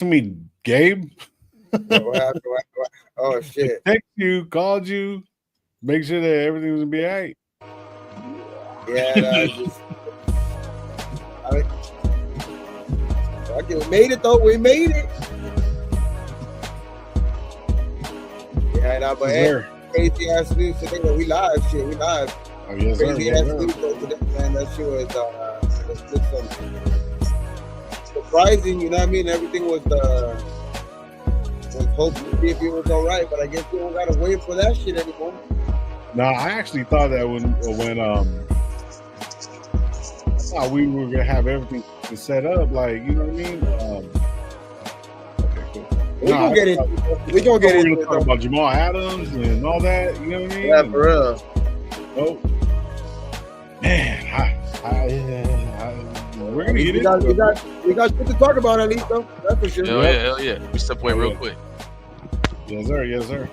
To me, Gabe. What happened? Oh shit. Text you, called you, make sure that everything was gonna be all right. Yeah, that's just. I mean, okay, we made it though. We made it. Yeah, nah, but Yes, hey, sir. crazy ass news today. But we live, shit. We live. Oh, yes, sir. Crazy Yes, ass sir. news though today, man. That shit was just surprising. You know what I mean? Everything was hoping to see if it was all right, but I guess we don't gotta wait for that shit anymore. No, I actually thought that when I thought we were gonna have everything set up, like you know what I mean. Okay, cool. We No, gonna I get into thought, it. We I gonna thought get we were into gonna it talk though. about Jamal Adams and all that. You know what I mean? Yeah, And, for real. oh man, we're At gonna least get into it. we got shit to talk about at least though. That's for sure. Yep. Hell yeah. We step away Oh real yeah. quick. Yes, sir. Yes, sir.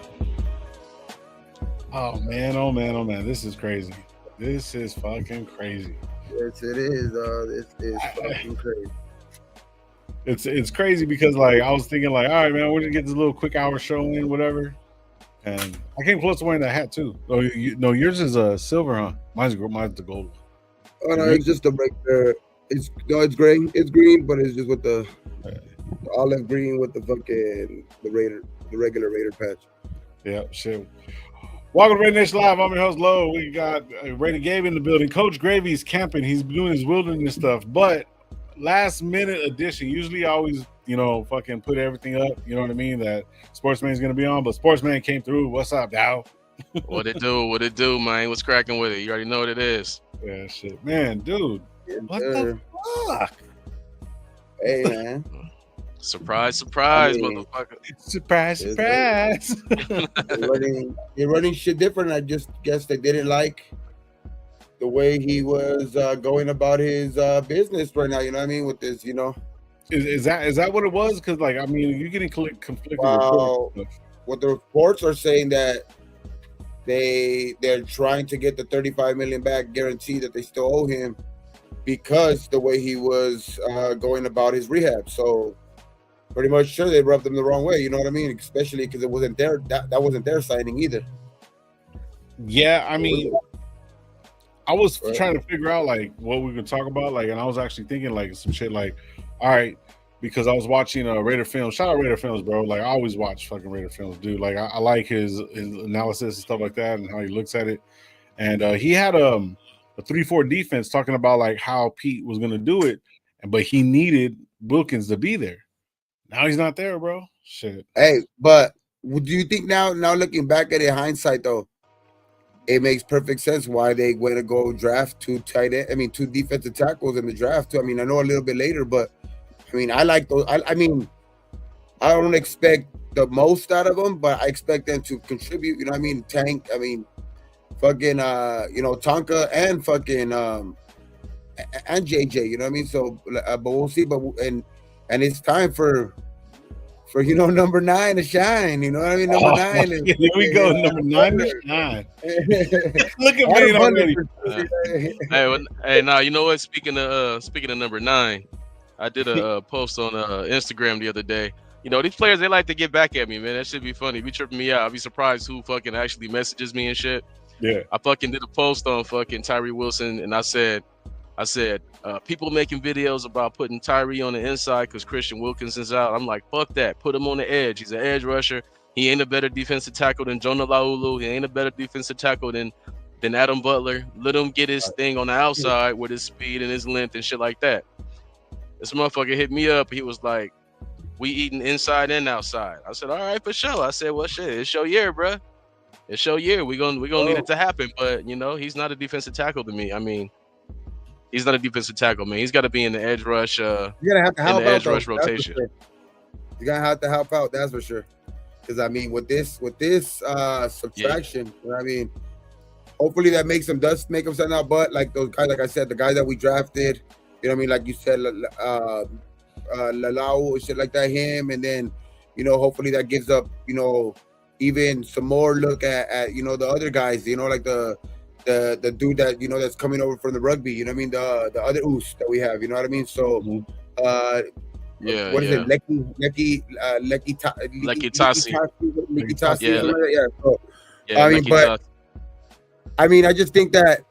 Oh man. Oh man. Oh man. This is crazy. This is fucking crazy. Yes, it is. This is I, fucking crazy. it's crazy because like I was thinking like, all right, man, we're gonna get this little quick hour show in, whatever. And I came close to wearing that hat too. Oh, no, yours is silver, huh? Mine's the gold one. Oh no, And yours, it's just a regular. It's no, it's gray. It's green, but it's just with the olive green with the fucking the regular Raider patch. yeah, shit. Welcome to Red Nation Live. I'm your host Low. We got Raider Gabe in the building. Coach Gravy's camping. He's doing his wilderness stuff, but last minute addition. Usually, I always fucking put everything up. You know what I mean? That Sportsman's gonna be on, but Sportsman came through. What's up, Dow? What it do? What it do, man? What's cracking with it? You already know what it is. Yeah, shit, man, dude. Yes, What the sir. fuck? Hey man. Surprise, I surprise, mean, motherfucker. Surprise, yes, sir. surprise. They're running shit different. I just guess they didn't like the way he was going about his business right now. You know what I mean? With this, Is that what it was? Because like I mean, you're getting conflicting reports. Well, what the reports are saying that they're trying to get the 35 million back guarantee that they still owe him because the way he was going about his rehab. So pretty much sure they rubbed him the wrong way. You know what I mean? Especially because it wasn't their that wasn't their signing either. Yeah, I mean, I was Right. trying to figure out like what we could talk about, like, and I was actually thinking like some shit like, all right, because I was watching Raider Films. Shout out Raider Films, bro. Like I always watch fucking Raider Films, dude. Like I like his analysis and stuff like that, and how he looks at it. And he had a 3-4 defense talking about like how Pete was gonna do it, but he needed Wilkins to be there. Now he's not there, bro. Shit. Hey, but do you think now looking back at it, hindsight though, it makes perfect sense why they went to go draft two tight end. I mean, two defensive tackles in the draft too. I mean, I know a little bit later, but I mean, I like those. I mean, I don't expect the most out of them, but I expect them to contribute. You know what I mean? Tank. I mean, fucking Tonka and fucking and JJ. You know what I mean? So, but we'll see. But and it's time for number 9 to shine. You know what I mean? Number Oh, 9 is here we go. Number 99. Look at me Adam Butler. already. Hey, now you know what? Speaking of number 9, I did a post on Instagram the other day. You know, these players, they like to get back at me, man. That should be funny. Be tripping me out. I'll be surprised who fucking actually messages me and shit. Yeah. I fucking did a post on fucking Tyree Wilson, and I said, people making videos about putting Tyree on the inside because Christian Wilkinson's out. I'm like, fuck that. Put him on the edge. He's an edge rusher. He ain't a better defensive tackle than Jonah Laulu. He ain't a better defensive tackle than Adam Butler. Let him get his thing on the outside with his speed and his length and shit like that. This motherfucker hit me up. He was like, we eating inside and outside. I said, all right, for sure. I said, well, shit, it's your year, bruh. It's your year. We gonna need it to happen. But, you know, he's not a defensive tackle to me. I mean, he's not a defensive tackle, man. He's got to be in the edge rush, You're gonna have to help out, edge though. rush rotation. You're gonna have to help out. That's for sure. Because I mean, with this subtraction, you know what I mean, hopefully that makes them make them stand out. But like those guys, like I said, the guys that we drafted, you know what I mean, like you said, Lalau, shit like that, him, and then hopefully that gives up, even some more look at the other guys, like the dude that that's coming over from the rugby, you know what I mean, the other Oos that we have, you know what I mean. So Yeah, what is yeah. it? Lecky Tasi. Tasi, Yeah, something like that. Yeah. So Yeah, I mean, Lecky but Tasi. I mean, I just think that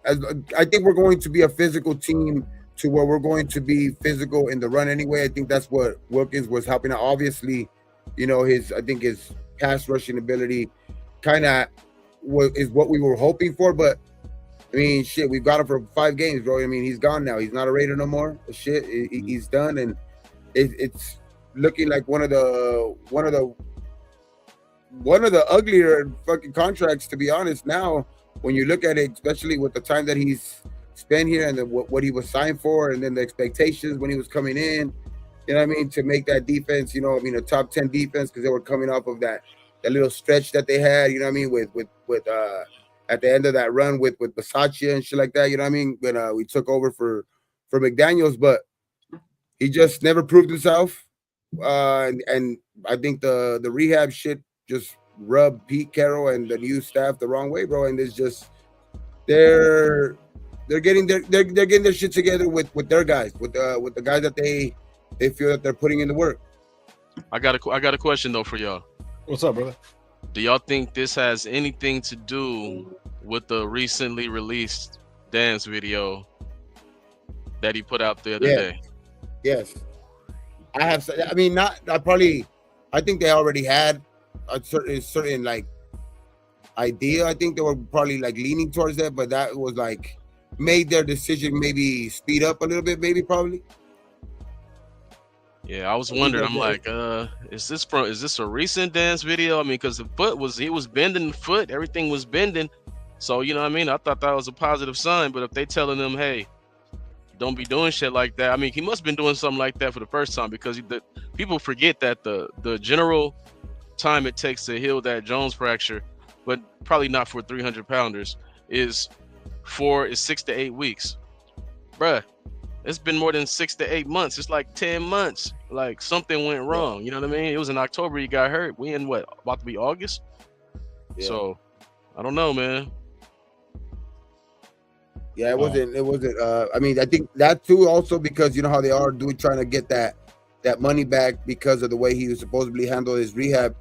I think we're going to be a physical team to where we're going to be physical in the run anyway. I think that's what Wilkins was helping out. Obviously, you know, I think his pass rushing ability kind of is what we were hoping for. But I mean, shit, we've got him for 5 games, bro. I mean, he's gone now. He's not a Raider no more. Shit, he's done, and it's looking like one of the uglier fucking contracts, to be honest. Now, when you look at it, especially with the time that he's spent here and what he was signed for, and then the expectations when he was coming in, you know what I mean, to make that defense, you know, I mean, a top 10 defense, because they were coming off of that little stretch that they had, you know what I mean, with at the end of that run with Versace and shit like that, you know what I mean, when we took over for McDaniels, but he just never proved himself. And I think the rehab shit just rubbed Pete Carroll and the new staff the wrong way, bro. And it's just they're getting their shit together with their guys, with the guys that they feel that they're putting in the work. I got a question though for y'all. What's up, brother? Do y'all think this has anything to do with the recently released dance video that he put out the other day? Yes. I have. I mean, not. I think they already had a certain like idea. I think they were probably like leaning towards that, but that was like made their decision maybe speed up a little bit, maybe probably. Yeah, I was wondering. I'm like, is this a recent dance video? I mean, because he was bending the foot, everything was bending. So you know what I mean? I thought that was a positive sign. But if they telling them, hey, don't be doing shit like that. I mean, he must have been doing something like that for the first time, because people forget that the general time it takes to heal that Jones fracture, but probably not for 300-pounders, is 6 to 8 weeks. Bruh, it's been more than 6 to 8 months. It's like 10 months. Like something went wrong. You know what I mean? It was in October he got hurt. We in what, about to be August? Yeah. So I don't know, man. Yeah, it wasn't. I mean, I think that too, also because you know how they are trying to get that money back because of the way he was supposedly handle his rehab.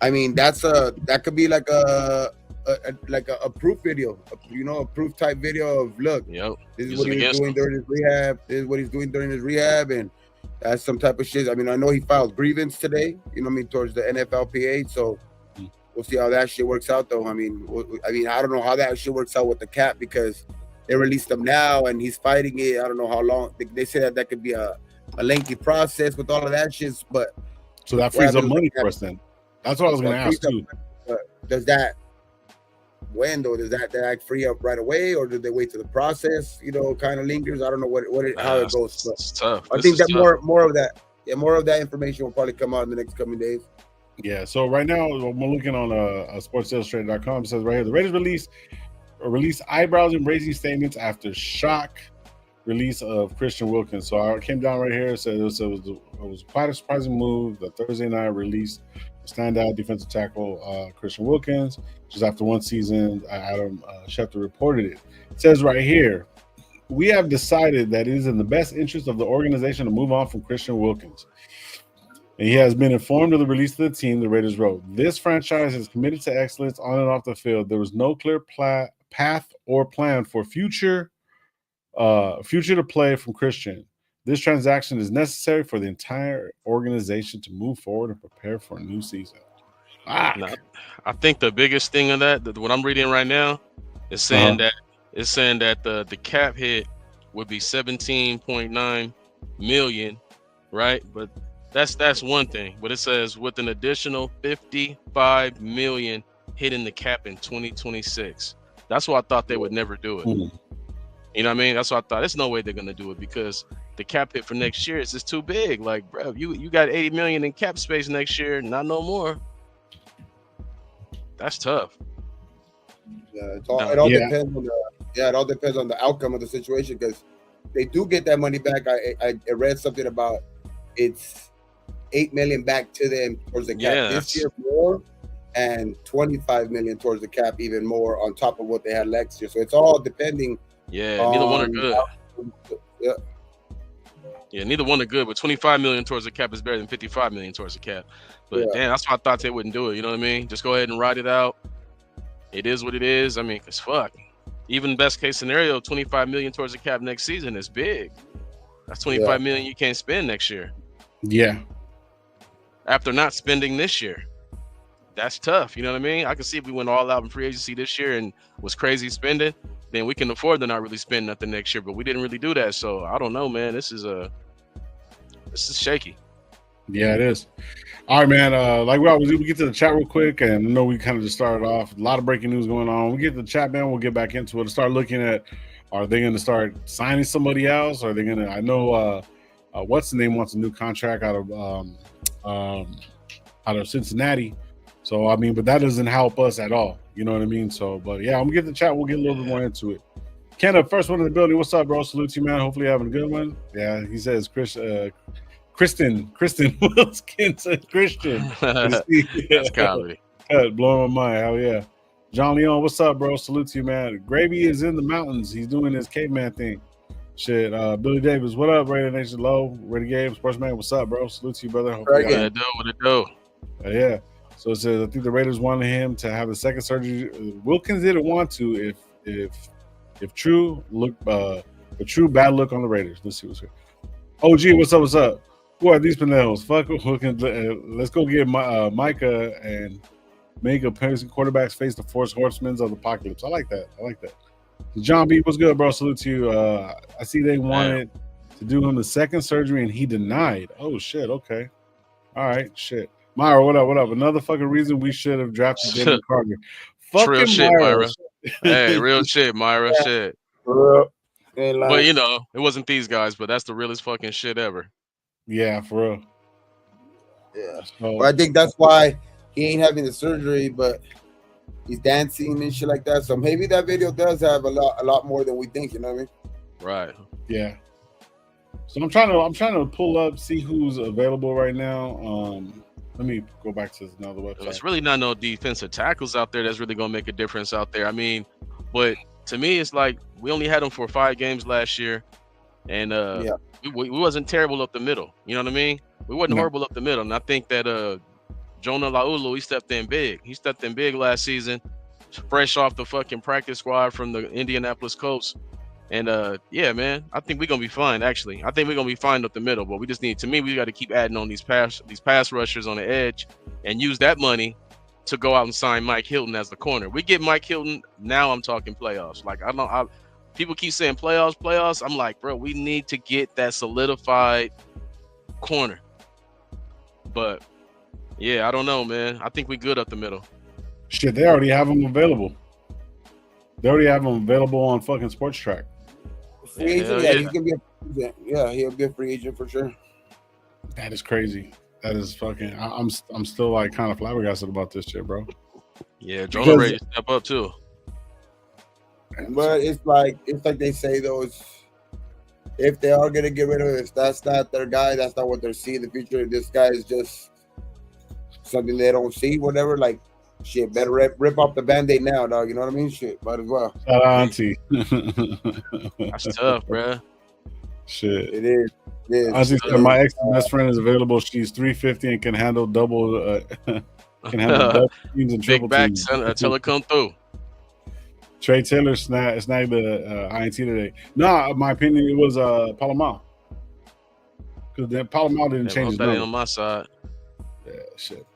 I mean, that could be like a proof video, you know, a proof type video of, look, this is what he was doing during his rehab. This is what he's doing during his rehab, and that's some type of shit. I mean, I know he filed grievance today, you know what I mean, towards the NFLPA. So we'll see how that shit works out, though. I mean, I don't know how that shit works out with the cap, because they released him now and he's fighting it. I don't know how long. They say that could be a lengthy process with all of that shit, but so that frees up money for us then. That's what I was going to ask too. Does that does that free up right away, or did they wait till the process, you know, kind of lingers? I don't know how it goes. But it's tough. I think that more of that. Yeah, more of that information will probably come out in the next coming days. Yeah. So right now we're looking on SportsIllustrated.com. It says right here, the Raiders release eyebrows and raising statements after shock release of Christian Wilkins. So I came down right here. It said it was quite a surprising move. The Thursday night release standout defensive tackle Christian Wilkins just after one season. Adam Schefter reported it. It says right here, we have decided that it is in the best interest of the organization to move on from Christian Wilkins. And he has been informed of the release of the team. The Raiders wrote, this franchise is committed to excellence on and off the field. There was no clear path or plan for future to play from Christian. This transaction is necessary for the entire organization to move forward and prepare for a new season. Now, I think the biggest thing of that, what I'm reading right now, is saying that the cap hit would be 17.9 million, right? But that's one thing. But it says with an additional 55 million hitting the cap in 2026. That's why I thought they would never do it. Mm-hmm. You know what I mean? That's why I thought there's no way they're gonna do it, because the cap hit for next year is just too big. Like, bro, you got 80 million in cap space next year, not no more. That's tough. Yeah, it all depends on it all depends on the outcome of the situation, because they do get that money back. I read something about it's 8 million back to them towards the cap this year more, and 25 million towards the cap even more on top of what they had last year. So it's all depending. Yeah, neither one are good. Yeah, neither one are good, but 25 million towards the cap is better than 55 million towards the cap. But damn, that's why I thought they wouldn't do it. You know what I mean? Just go ahead and ride it out. It is what it is. I mean, cause fuck. Even best case scenario, 25 million towards the cap next season is big. That's 25 million you can't spend next year. Yeah. After not spending this year. That's tough. You know what I mean? I can see if we went all out in free agency this year and was crazy spending, then we can afford to not really spend nothing next year. But we didn't really do that. So I don't know, man. This is shaky. Yeah, it is. All right, man. Like we always do, we get to the chat real quick, and I know we kind of just started off. A lot of breaking news going on. We get to the chat, man. We'll get back into it and start looking at, are they going to start signing somebody else? Are they going to? I know what's the name wants a new contract out of Cincinnati. So I mean, but that doesn't help us at all. You know what I mean? So, but yeah, I'm gonna get the chat. We'll get a little bit more into it. Kenna, first one in the building. What's up, bro? Salute to you, man. Hopefully, you're having a good one. Yeah, he says Kristen Wilkins, Christian. That's comedy. Blowing my mind. Hell yeah. John Leon, what's up, bro? Salute to you, man. Gravy is in the mountains. He's doing his caveman thing. Shit. Billy Davis, what up, Raider Nation Low? Ready Game, Sportsman, what's up, bro? Salute to you, brother. What it do? Yeah. So it says I think the Raiders wanted him to have a second surgery. Wilkins didn't want to if true look a true bad look on the Raiders. Let's see what's here. OG, what's up? What's up? Who are these Pinellas? Fuck Wilkins. Let's go get Micah and make opposing quarterbacks face the force horsemen of the apocalypse. I like that. John B, what's good, bro? Salute to you. I see they wanted to do him the second surgery and he denied. Oh shit. Okay. All right. Shit. Myra, what up? Another fucking reason we should have drafted Jalen Carter. Fucking real shit, Myra. Hey, real shit, Myra. Shit. But you know, it wasn't these guys, but that's the realest fucking shit ever. Yeah, for real. Yeah. So, I think that's why he ain't having the surgery, but he's dancing and shit like that. So maybe that video does have a lot more than we think. You know what I mean? Right. Yeah. So I'm trying to pull up, see who's available right now. Let me go back to another website. There's really not no defensive tackles out there that's really gonna make a difference out there. I mean, but to me, it's like we only had them for 5 games last year, and we wasn't terrible up the middle. You know what I mean? We wasn't horrible up the middle, and I think that Jonah Laulu, he stepped in big. He stepped in big last season, fresh off the fucking practice squad from the Indianapolis Colts. And yeah, man, I think we're gonna be fine. Actually, I think we're gonna be fine up the middle. But we just need, to me, we got to keep adding on these pass rushers on the edge, and use that money to go out and sign Mike Hilton as the corner. We get Mike Hilton, now I'm talking playoffs. Like people keep saying playoffs. I'm like, bro, we need to get that solidified corner. But yeah, I don't know, man. I think we good up the middle. Shit, they already have them available. They already have them available on fucking Sports Track. Free agent, he's gonna be a free agent. Yeah, he'll be a free agent for sure. That is crazy. That is fucking. I'm still like kind of flabbergasted about this shit, bro. Yeah, Jonah ready to step up too. But it's like they say though, if they are gonna get rid of it, if that's not their guy, that's not what they're seeing in the future. This guy is just something they don't see, whatever. Like, shit, better rip off the Band-Aid now, dog. You know what I mean? Shit, might as well. Shout out, Auntie. That's tough, bro. Shit. It is. Auntie said my ex best friend is available. She's 350 and can handle double. Double teams and triple big back. teams. Tell her come through. Trey Taylor snagged the INT today. No, my opinion, it was Palomar. Because then Palomar didn't change his number. On my side. Yeah, shit.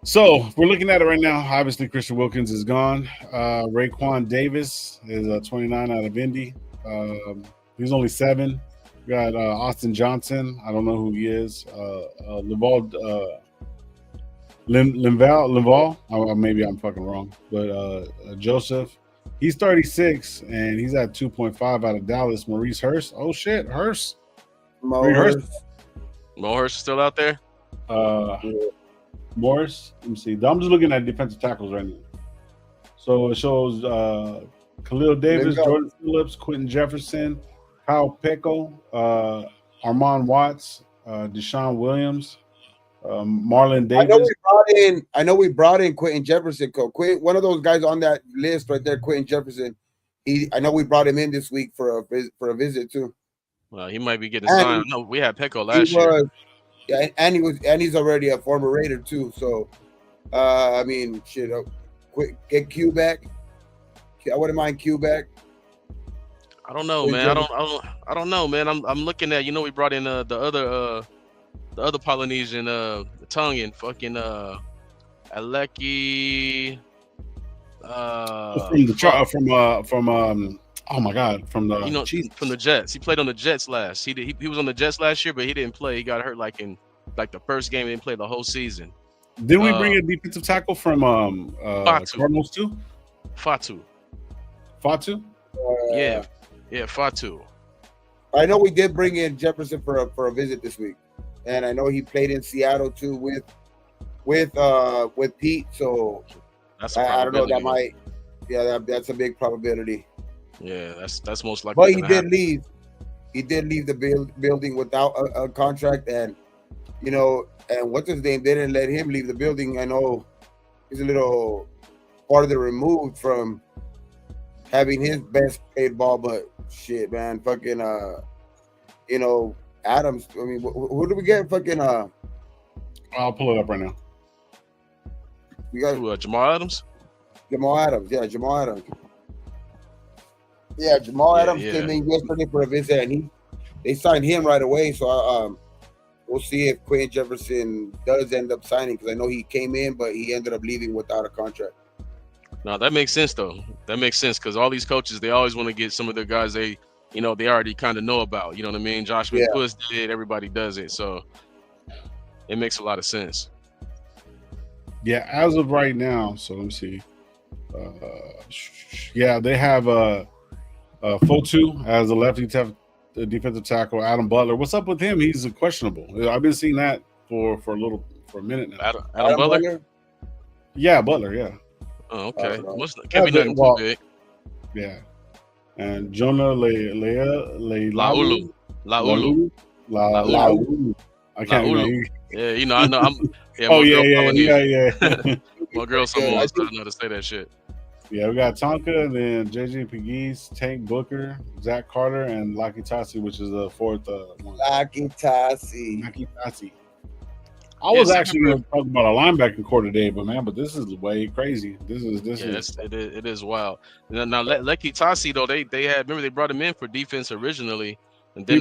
So we're looking at it right now. Obviously, Christian Wilkins is gone. Raekwon Davis is 29 out of Indy. He's only 7. We got Austin Johnson. I don't know who he is. Linval. Maybe I'm fucking wrong. But Joseph, he's 36 and he's at 2.5 out of Dallas. Maurice Hurst. Oh shit, Hurst. Mo Hurst is still out there. Morris. Let me see. I'm just looking at defensive tackles right now. So it shows Khalil Davis, Jordan Phillips, Quentin Jefferson, Kyle Pecco, Armand Watts, Deshaun Williams, Marlon Davis. I know we brought in Quentin Jefferson. One of those guys on that list right there, Quentin Jefferson. I know we brought him in this week for a visit too. Well, he might be getting And signed. No, we had Pecco he last year. was, yeah, and he's already a former Raider too. So, I mean, shit, quick get Q back. I wouldn't mind Q back. I don't know, man. I don't know, man. I'm looking at. We brought in the other Polynesian, the Tongan, fucking Aleki. Oh my god, from the Chiefs. From the Jets. He played on the Jets last. He was on the Jets last year, but he didn't play. He got hurt like in the first game. He didn't play the whole season. Didn't we bring a defensive tackle from Cardinals too? Fatu. Yeah, Fatu. I know we did bring in Jefferson for a visit this week, and I know he played in Seattle too with Pete. So I don't know. That might, that's a big probability. Yeah, that's most likely. But he did leave. He did leave the building without a contract, and and what's his name? They didn't let him leave the building. I know he's a little farther removed from having his best paid ball, but shit, man, fucking Adams. I mean, who do we get? Fucking I'll pull it up right now. We got Jamal Adams. Jamal Adams, yeah, Jamal Adams. Yeah, Jamal Adams came in yesterday for a visit, and they signed him right away. So we'll see if Quentin Jefferson does end up signing, because I know he came in, but he ended up leaving without a contract. No, that makes sense though. That makes sense, because all these coaches, they always want to get some of their guys they already kind of know about. You know what I mean? Josh McCoys did. Everybody does it, so it makes a lot of sense. Yeah, as of right now. So let me see. They have Fotu as a lefty defensive tackle. Adam Butler. What's up with him? He's questionable. I've been seeing that for a minute now. Adam Butler? Yeah, Butler. Yeah. Oh, okay. Can't be nothing too big. Yeah. And Jonah Laulu. I can't remember. Yeah, I know. I'm. Yeah, yeah. My girl, someone else doesn't know how to say that shit. Yeah, we got Tonka, and then JJ Pegues, Tank Booker, Zach Carter, and Laki Tasi, which is the fourth one. Laki Tasi. I was actually going to talk about a linebacking core today, but this is way crazy. It is wild. Now Leki Tasi though, they had, remember they brought him in for defense originally, and then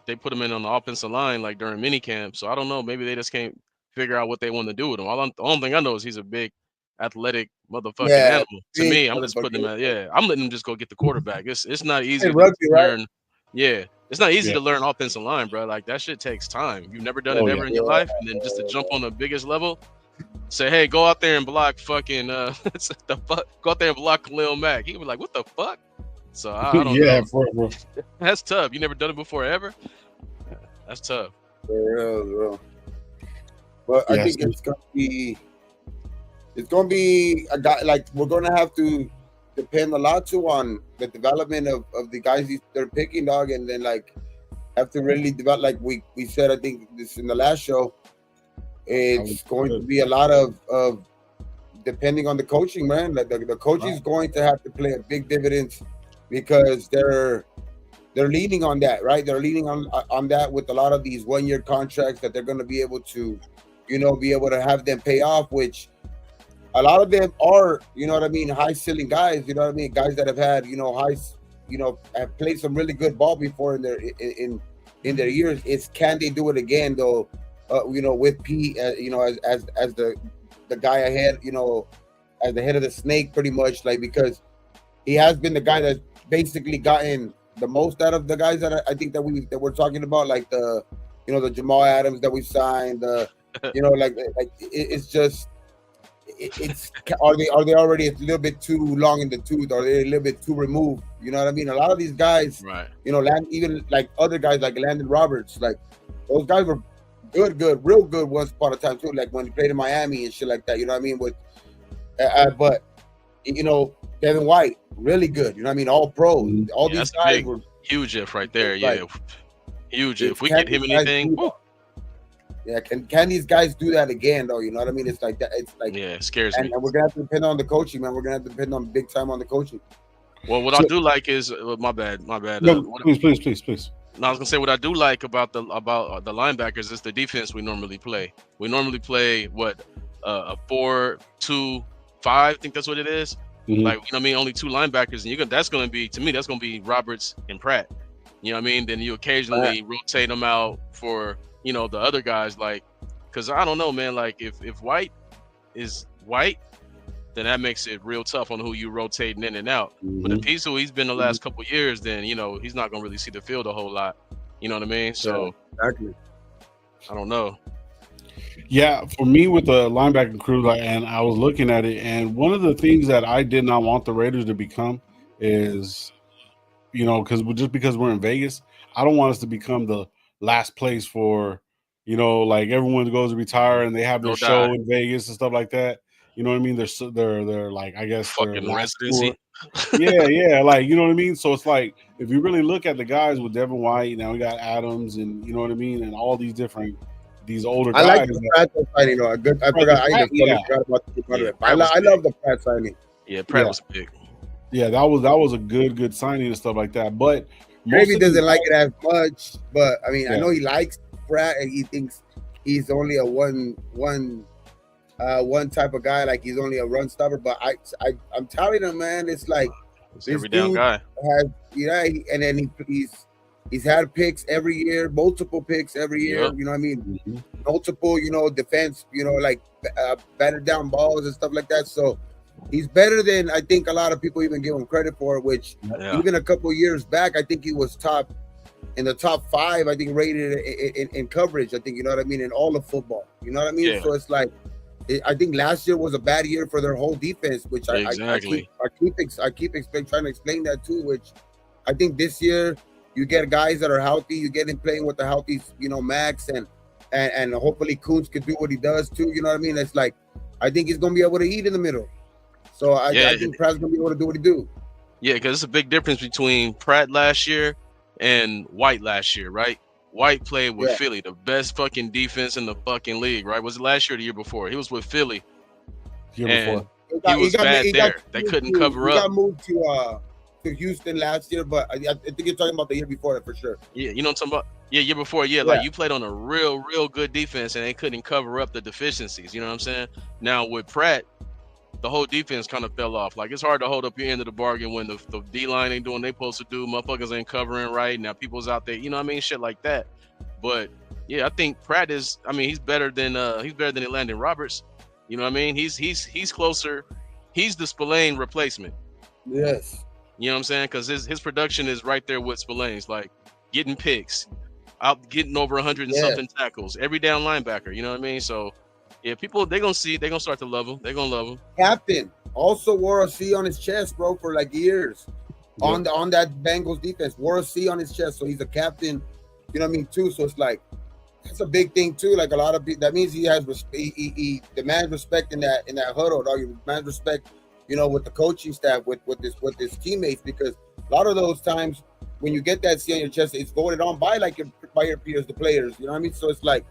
they put him in on the offensive line like during minicamp. So I don't know, maybe they just can't figure out what they want to do with him. The only thing I know is he's a big athletic motherfucking animal. To me, I'm just putting him I'm letting him just go get the quarterback. It's not easy to learn. Yeah. It's not easy to learn offensive line, bro. Like, that shit takes time. You've never done it ever in your life, and then just to jump on the biggest level, say, hey, go out there and block fucking go out there and block Khalil Mack. He was like, what the fuck? So I don't know. That's tough. You never done it before ever? That's tough. For real. But I think it's gonna be a guy, like, we're gonna have to depend a lot too on the development of the guys they're picking, dog, and then like have to really develop, like we said, I think this in the last show. It's going to be a lot of depending on the coaching, man. Like the coaching is going to have to play a big dividends, because they're leaning on that, right? They're leaning on that with a lot of these 1-year contracts that they're going to be able to, be able to have them pay off, which a lot of them are, high ceiling guys, guys that have had, have played some really good ball before in their years. It's, can they do it again though? With Pete, as the guy ahead, as the head of the snake, pretty much, like, because he has been the guy that's basically gotten the most out of the guys that I think that we're talking about, like the Jamal Adams that we signed, it's just. It's are they already a little bit too long in the tooth? Are they a little bit too removed? You know what I mean? A lot of these guys, right? Even like other guys like Landon Roberts, like those guys were real good once upon a time too. Like when he played in Miami and shit like that. You know what I mean? With but Devin White, really good. You know what I mean? All pros. Mm-hmm. All these guys were huge. If right there, huge. If we get him anything. Yeah, can these guys do that again though? You know what I mean? It's like that. It's like, it scares me. And we're gonna have to depend on the coaching, man. We're gonna have to depend on big time on the coaching. Well, what I do like is my bad. No, please. Now I was gonna say what I do like about the linebackers is the defense we normally play. We normally play what a 4-2-5. I think that's what it is. Mhm. Like, you know what I mean? Only two linebackers, and that's gonna be, to me, that's gonna be Roberts and Pratt. You know what I mean? Then you occasionally rotate them out for, you know, the other guys, like, because I don't know, man. Like if White is White, then that makes it real tough on who you rotating in and out. But if he's who he's been the last couple of years, then, you know, he's not gonna really see the field a whole lot. You know what I mean? So Exactly. I don't know. Yeah, for me with the linebacking crew, like, and I was looking at it, and one of the things that I did not want the Raiders to become is, you know, because we're in Vegas, I don't want us to become the last place for, you know, like everyone goes to retire and they have their Go show die. in Vegas and stuff like that. You know what I mean? They're like, I guess their Fucking last tour. residency. Yeah, like, you know what I mean. So it's like, if you really look at the guys with Devin White, now we got Adams, and you know what I mean, and all these older I guys. like the Pratt signing, though. I forgot. I Pratt, totally yeah. forgot about the part of Yeah, it. But I love the Pratt signing. Yeah, Pratt Yeah. was big. Yeah, that was a good signing and stuff like that. But Maybe of doesn't these like it as much, but I mean, I Yeah. know he likes Pratt, and he thinks he's only a one type of guy. Like he's only a run stopper. But I'm telling him, man, it's like He's this every down dude guy. has, and then he's had picks every year, multiple picks every year. Yep. You know what I mean? Mhm. Multiple, defense, like battered down balls and stuff like that. So he's better than I think a lot of people even give him credit for. Which even a couple years back, I think he was in the top 5. I think rated in coverage. I think, you know what I mean, in all of football. You know what I mean? Yeah. So it's like, I think last year was a bad year for their whole defense, which Exactly. I keep trying to explain that too. Which I think this year you get guys that are healthy. You get him playing with the healthy, Max and hopefully Kuntz could do what he does too. You know what I mean? It's like I think he's gonna be able to eat in the middle. So I think Pratt's gonna be able to do what he do. Yeah, because it's a big difference between Pratt last year and White last year, right? White played with Philly, the best fucking defense in the fucking league, right? Was it last year or the year before? He was with Philly. Year before. He was bad there. They couldn't cover up. He got moved to Houston last year, but I think you're talking about the year before that for sure. Yeah, you know what I'm talking about? Yeah, year before. Yeah, like you played on a real good defense and they couldn't cover up the deficiencies. You know what I'm saying? Now with Pratt, the whole defense kind of fell off. Like it's hard to hold up your end of the bargain when the D line ain't doing what they supposed to do. Motherfuckers ain't covering right. Now people's out there, you know what I mean? Shit like that. But yeah, I think Pratt is. I mean, he's better than Landon Roberts. You know what I mean? He's closer. He's the Spillane replacement. Yes. You know what I'm saying? Because his production is right there with Spillane's, like getting picks, out getting over 100 and something tackles, every down linebacker. You know what I mean? So yeah, people they're gonna start to love him. They're gonna love him. Captain also wore a C on his chest, bro, for like years. On that Bengals defense, wore a C on his chest, so he's a captain. You know what I mean too. So it's like that's a big thing too. Like a lot of people, that means he has he demands respect in that huddle. Dog. He demands respect, with the coaching staff, with his teammates, because a lot of those times when you get that C on your chest, it's voted on by your peers, the players. You know what I mean? So it's like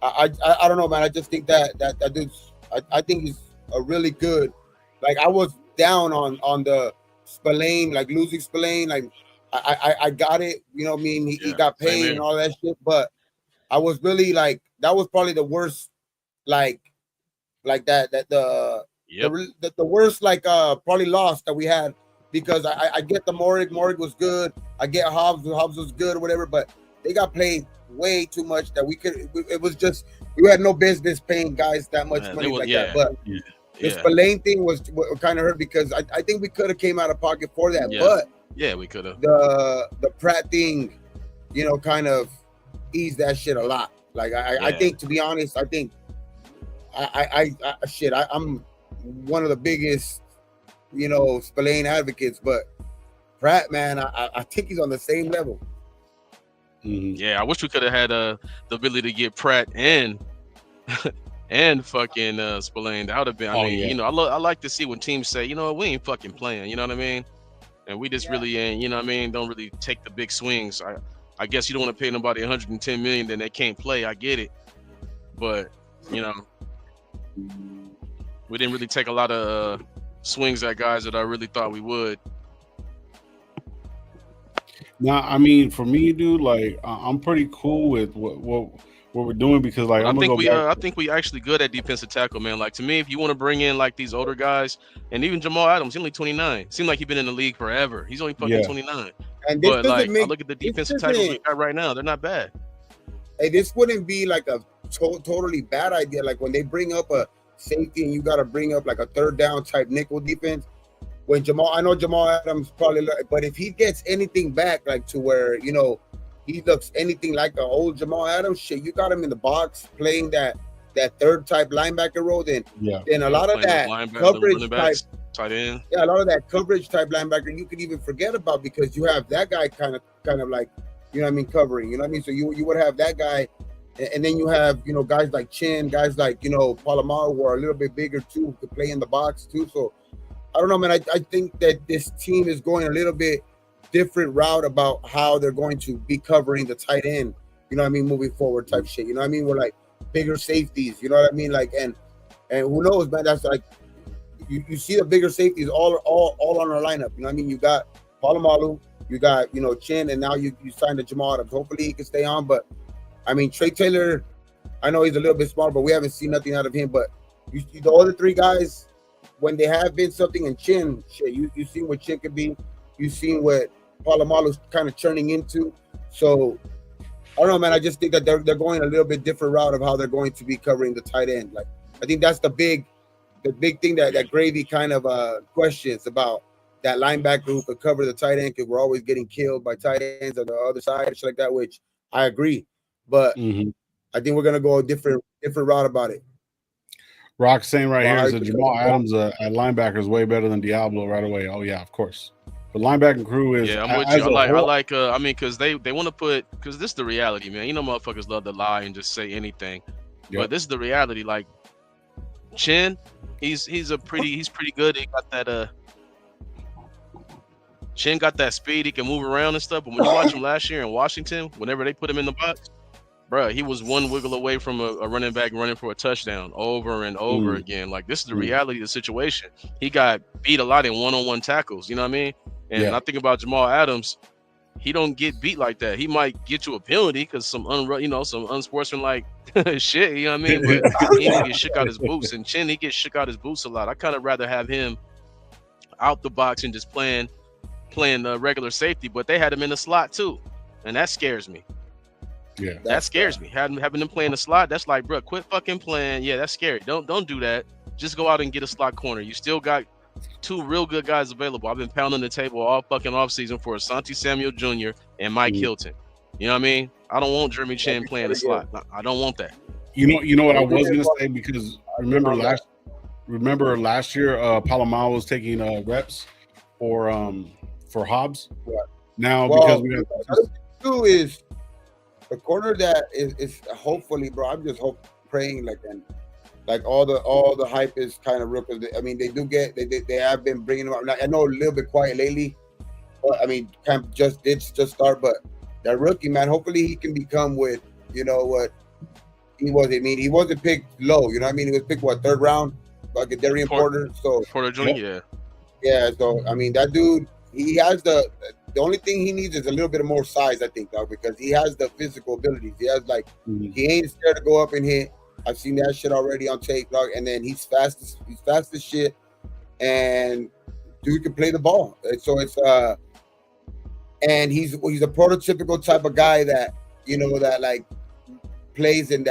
I don't know, man. I just think that dude's. I think he's a really good. Like I was down on the Spillane, like losing Spillane. Like I got it. You know what I mean? He got paid and all that shit, but I was really like that was probably the worst. Like the worst probably loss that we had, because I get the Morig was good. I get Hobbs was good or whatever, but they got played way too much that it was just we had no business paying guys that much money that. But the Spillane thing was kind of hurt because I think we could have came out of pocket for that. But we could have. The Pratt thing, kind of eased that shit a lot. Like I think, to be honest, I think I'm one of the biggest, Spillane advocates, but Pratt, man, I think he's on the same level. Yeah, I wish we could have had the ability to get Pratt and fucking Spillane. That would have been. I mean, I like to see when teams say, we ain't fucking playing. You know what I mean? And we just really ain't. You know what I mean? Don't really take the big swings. I guess you don't want to pay nobody 110 million, then they can't play. I get it, but we didn't really take a lot of swings at guys that I really thought we would. Now, I mean, for me, dude, like I'm pretty cool with what we're doing because, like, But I I'm gonna think go back. I think we actually good at defensive tackle, man. Like to me, if you want to bring in like these older guys, and even Jamal Adams, he's only 29. Seemed like he's been in the league forever. He's only fucking Yeah, 29. And this But doesn't like, I make look at the this defensive tackles we doesn't. got right now. They're not bad. Hey, this wouldn't be like a totally bad idea. Like when they bring up a safety and you got to bring up like a third down type nickel defense. When I know Jamal Adams probably, but if he gets anything back, like to where he looks anything like an old Jamal Adams, shit, you got him in the box playing that third type linebacker role, yeah, then a Yeah, lot of playing those that linebackers, them coverage running type, backs, tight end. yeah, a lot of that coverage type linebacker you could even forget about because you have that guy kind of like, what I mean, covering, what I mean. So you would have that guy, and then you have guys like Chin, guys like Palomar who are a little bit bigger too, who could play in the box too. So I don't know, man. I think that this team is going a little bit different route about how they're going to be covering the tight end. You know what I mean? Moving forward, type shit. You know what I mean? We're like bigger safeties. You know what I mean? Like and who knows, man? That's like you see the bigger safeties all on our lineup. You know what I mean? You got Palomalu, you got Chin, and now you signed the Jamal Adams. Hopefully he can stay on. But I mean Trey Taylor, I know he's a little bit smart, but we haven't seen nothing out of him. But the other three guys, when they have been something in Chin, shit, you've seen what Chin could be. You've seen what Palomalu's kind of turning into. So I don't know, man. I just think that they're going a little bit different route of how they're going to be covering the tight end. Like I think that's the big thing that Gravy kind of questions about that linebacker who could cover the tight end because we're always getting killed by tight ends on the other side, shit like that. Which I agree, but hmm I think we're gonna go a different route about it. Rock saying right here About how is you that could cover Jamal the ball. Adams at linebacker is way better than Diablo right away. Oh yeah, of course. The linebacking crew is Yeah, I'm with you. as a I whole. like. I mean, because they want to put because this is the reality, man. You know, motherfuckers love to lie and just say anything, but Yep. this is the reality. Like Chin, he's pretty good. He got that Chin got that speed. He can move around and stuff. But when you watch him last year in Washington, whenever they put him in the box, bro, he was one wiggle away from a running back running for a touchdown over and over Mm, again. Like this is the mm, reality of the situation. He got beat a lot in one-on-one tackles. You know what I mean? And yeah. I think about Jamal Adams. He don't get beat like that. He might get you a penalty because some some unsportsmanlike shit. You know what I mean? But he ain't gonna get shook out his boots. And Chin, he gets shook out his boots a lot. I kind of rather have him out the box and just playing the regular safety. But they had him in the slot too, and that scares me. Yeah. That scares me. Having them play in the slot, that's like, bro, quit fucking playing. Yeah, that's scary. Don't do that. Just go out and get a slot corner. You still got two real good guys available. I've been pounding the table all fucking offseason for Asante Samuel Jr. and Mike Mm. Hilton. You know what I mean? I don't want Jeremy Chin playing the slot. I don't want that. You know what I We was did gonna say because on that. remember last year Palomar was taking reps for Hobbs. Yeah. Now because Well, we the got other thing too is the corner that is hopefully, bro. I'm just praying like all the hype is kind of real. Cause I mean, they do get they have been bringing them up. Now, I know a little bit quiet lately, but I mean, camp just start. But that rookie man, hopefully he can become what what he was. I mean, he wasn't picked low. You know what I mean? He was picked third round, like a Darian Porter. So Porter Jr. yep. Yeah. yeah, so I mean that dude, he has the only thing he needs is a little bit of more size, I think, dog, because he has the physical abilities. He has Mhm. he ain't scared to go up and hit. I've seen that shit already on tape, dog. And then he's fast as shit, and dude can play the ball. And so it's and he's a prototypical type of guy that that like plays in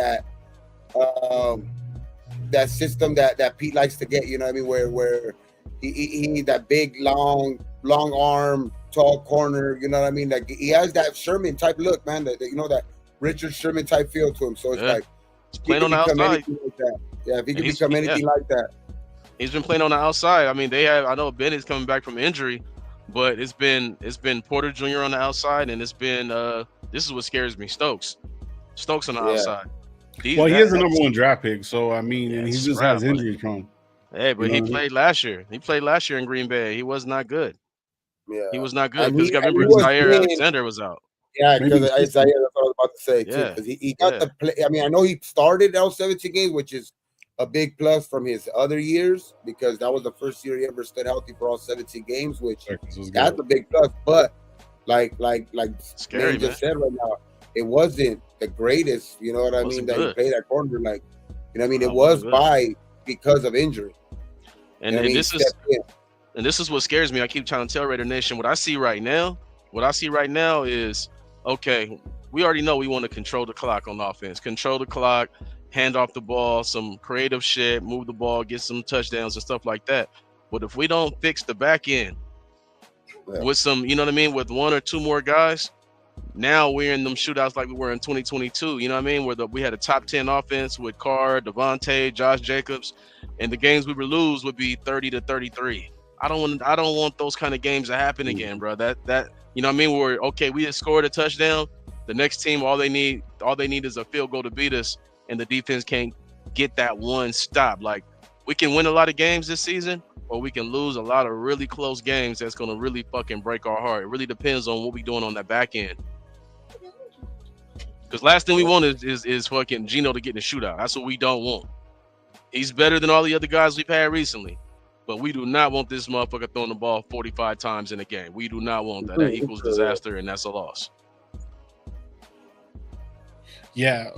um that system that Pete likes to get. You know what I mean? Where he that big long arm, tall corner. You know what I mean? Like he has that Sherman type look, man. That that Richard Sherman type feel to him. So it's Yeah. like He's he playing can on the become outside. anything like that. Yeah, if he And can become anything like that. He's been playing on the outside. I mean, they have. I know Bennett's coming back from injury, but it's been Porter Jr. on the outside, and it's been this is what scares me. Stokes on the Yeah. outside. Well, he is the number one draft pick, so I mean, Yeah, and he it's just crap, has but injury prone. hey, but You know he what I mean? played last year. He played last year in Green Bay. He was not good. Yeah. He was not good And because you got to he remember was Zaire being Alexander was out. yeah, Maybe because it's Isaiah, that's what I was about to say too. Yeah, Because he got yeah. the play. I mean, I know he started all 17 games, which is a big plus from his other years because that was the first year he ever stood healthy for all 17 games, which Texas was that's good. a big plus. But like Scary, man just said right now, it wasn't the greatest. You know what I mean? Wasn't That he good. played at corner, like you know what I mean. No, It it was wasn't good. because of injury. And You know what I mean? this is what scares me. I keep trying to tell Raider Nation what I see right now is okay. We already know we want to control the clock on offense, control the clock, hand off the ball, some creative shit, move the ball, get some touchdowns and stuff like that. But if we don't fix the back end with some, you know what I mean, with one or two more guys, now we're in them shootouts like we were in 2022. You know what I mean? Where we had a top 10 offense with Carr, Devontae, Josh Jacobs, and the games we would lose would be 30-33. I don't want those kind of games to happen again, bro. That you know what I mean? Where okay, we just scored a touchdown. The next team, all they need is a field goal to beat us, and the defense can't get that one stop. Like we can win a lot of games this season, or we can lose a lot of really close games that's gonna really fucking break our heart. It really depends on what we're doing on that back end. Because last thing we want is fucking Geno to get in a shootout. That's what we don't want. He's better than all the other guys we've had recently. But we do not want this motherfucker throwing the ball 45 times in a game. We do not want that. That equals disaster, and that's a loss. Yeah.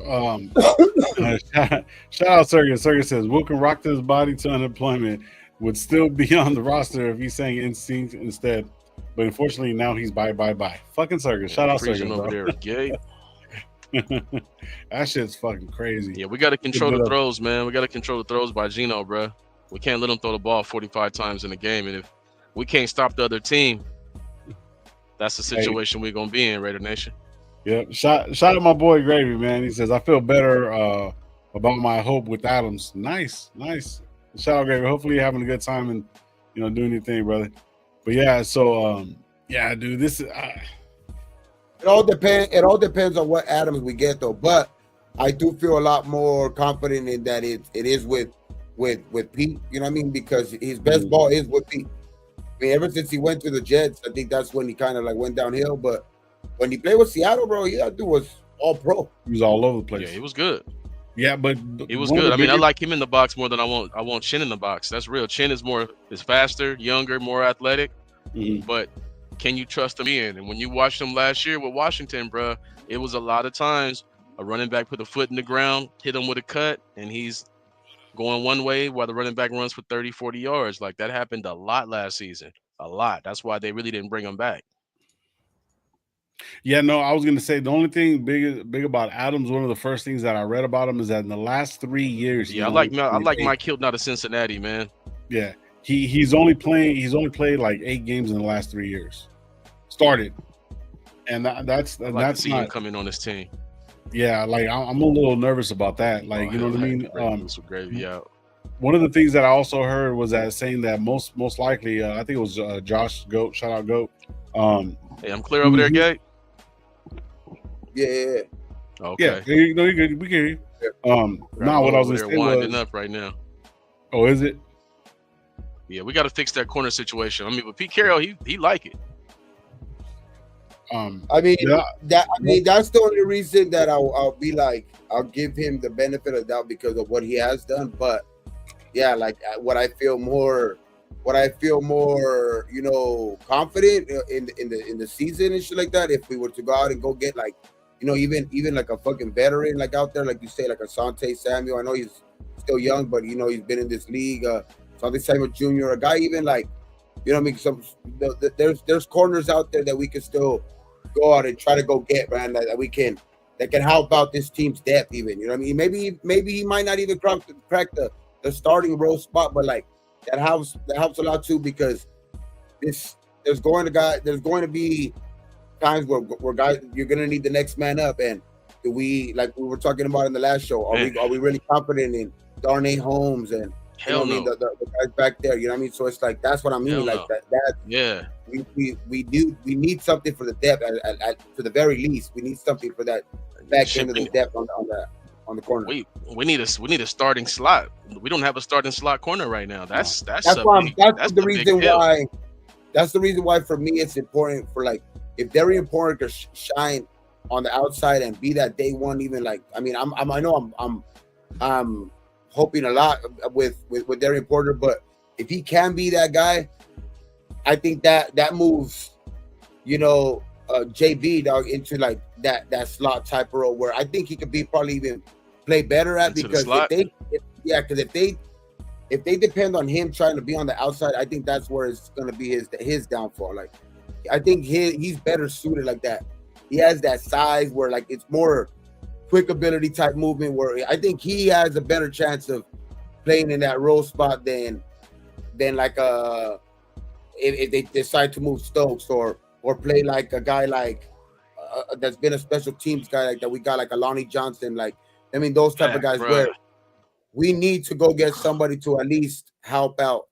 Shout out Sergey. Sergey says Wilkin rocked his body to unemployment, would still be on the roster if he sang Instinct instead. But unfortunately, now he's bye. Fucking Sergey. Shout out Sergey over there, gay. That shit's fucking crazy. Yeah, we got to control the throws, man. We got to control the throws by Geno, bro. We can't let him throw the ball 45 times in a game. And if we can't stop the other team, that's the situation we're going to be in, Raider Nation. Yep. Shout out my boy Gravy, man. He says, I feel better about my hope with Adams. Nice. Shout out Gravy. Hopefully you're having a good time and, you know, doing your thing, brother. But yeah, so, yeah, dude, this is... It all depends on what Adams we get, though. But I do feel a lot more confident in that it is with Pete. You know what I mean? Because his best ball is with Pete. I mean, ever since he went to the Jets, I think that's when he kind of like went downhill. But when he played with Seattle, bro, that dude was all pro. He was all over the place. Yeah, he was good. Yeah, but he was good. I mean, I like him in the box more than I want Chin in the box. That's real. Chin is faster, younger, more athletic. But can you trust him in? And when you watched him last year with Washington, bro, it was a lot of times a running back put a foot in the ground, hit him with a cut, and he's going one way while the running back runs for 30, 40 yards. Like that happened a lot last season. A lot. That's why they really didn't bring him back. Yeah, no, I was going to say the only thing big about Adams, one of the first things that I read about him is that in the last 3 years. Yeah, I like Mike Hilton out of Cincinnati, man. Yeah. He's only played like 8 games in the last 3 years. Started. And that's not him coming on this team. Yeah, like I'm a little nervous about that. Like, you know what I mean? Gravy out. One of the things that I also heard was that saying that most likely, I think it was Josh Goat, shout out Goat. Hey, I'm clear over there, Gay. Yeah. Okay. Yeah, you know, you're good. We can hear you. Now what I was going to say winding up right now. Oh, is it? Yeah, we got to fix that corner situation. I mean, but Pete Carroll, he like it. I mean, that's the only reason that I'll be like, I'll give him the benefit of doubt because of what he has done. But yeah, like what I feel more, you know, confident in the season and shit like that. If we were to go out and go get like, you know, even like a fucking veteran like out there, like you say, like a Asante Samuel. I know he's still young, but you know he's been in this league. Asante Samuel Jr., a guy even like, you know what I mean? There's corners out there that we can still go out and try to go get, man. That can help out this team's depth, even. You know what I mean? Maybe he might not even crack the starting role spot, but like that helps a lot too because there's going to be times where guys you're gonna need the next man up, and do we, like we were talking about in the last show, are we really confident in Darnay Holmes and Hell you know no. what I mean, the guys back there, you know what I mean? So it's like that's what I mean. Hell like no. that Yeah. We need something for the depth to the very least. We need something for that back end of the depth on the corner. We need a starting slot. We don't have a starting slot corner right now. That's the reason why for me it's important for like if Darian Porter could shine on the outside and be that day one, even like I mean I'm hoping a lot with Darian Porter, but if he can be that guy, I think that moves, you know, JB dog into like that slot type role where I think he could be probably even play better at, Into the because slot? because if they depend on him trying to be on the outside, I think that's where it's going to be his downfall. Like, I think he's better suited like that. He has that size where like it's more quick ability type movement, where I think he has a better chance of playing in that role spot than like if they decide to move Stokes or play like a guy like that's been a special teams guy like that we got, like a Lonnie Johnson, like I mean those type of guys Bruh. where we need to go get somebody to at least help out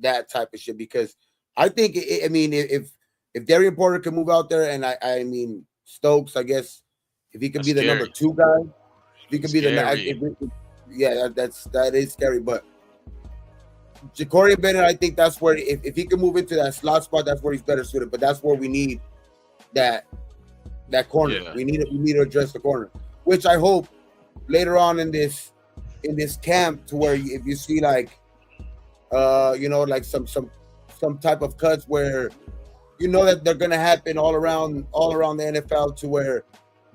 that type of shit, because I think I mean if Darian Porter can move out there, and I mean Stokes, I guess if he could be the Scary. number 2 guy, if he could be Scary. that is scary. But Ja'Cory Bennett, I think that's where if he can move into that slot spot, that's where he's better suited. But that's where we need that corner. Yeah. We need to address the corner, which I hope later on in this camp, to where if you see like like some type of cuts where that they're gonna happen all around the NFL, to where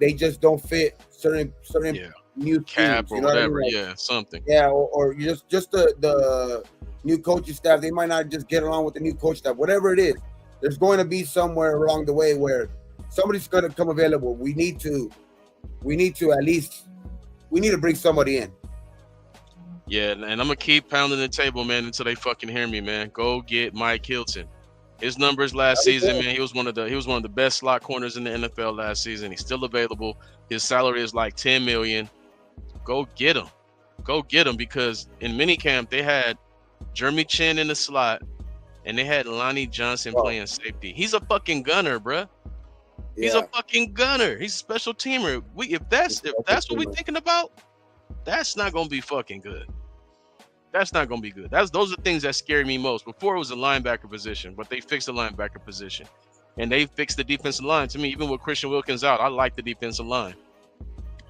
they just don't fit certain new Cap teams, or you know what I whatever. mean? Like, Something. yeah, or just the new coaching staff, they might not just get along with the new coach staff. Whatever it is, there's going to be somewhere along the way where somebody's going to come available. We need to bring somebody in. Yeah, and I'm gonna keep pounding the table, man, until they fucking hear me, man. Go get Mike Hilton. His numbers last season, man, he was one of the best slot corners in the NFL last season. He's still available. His salary is like $10 million. Go get him. Go get him, because in minicamp they had Jeremy Chin in the slot, and they had Lonnie Johnson playing safety. He's a fucking gunner, bruh. He's a fucking gunner. He's a special teamer. If that's what we're thinking about, that's not gonna be fucking good. That's not gonna be good. Those are things that scare me most. Before it was a linebacker position, but they fixed the linebacker position, and they fixed the defensive line. To me, even with Christian Wilkins out, I like the defensive line.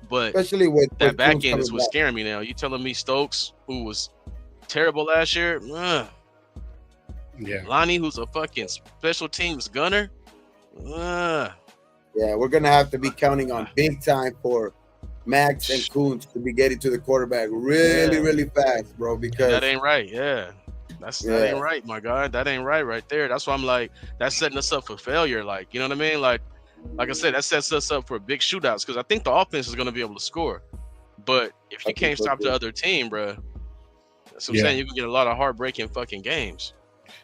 But especially with that back end is what's scaring me now. You telling me Stokes, who was terrible last year, Lonnie, who's a fucking special teams gunner, yeah, we're gonna have to be counting on big time for Max and Kuntz to be getting to the quarterback really fast, bro. Because that ain't right. Yeah, that ain't right, my God. That ain't right there. That's why I'm like, that's setting us up for failure. Like, you know what I mean? Like I said, that sets us up for big shootouts, because I think the offense is going to be able to score. But if you can't stop the other team, bro, that's what I'm saying. You can get a lot of heartbreaking fucking games.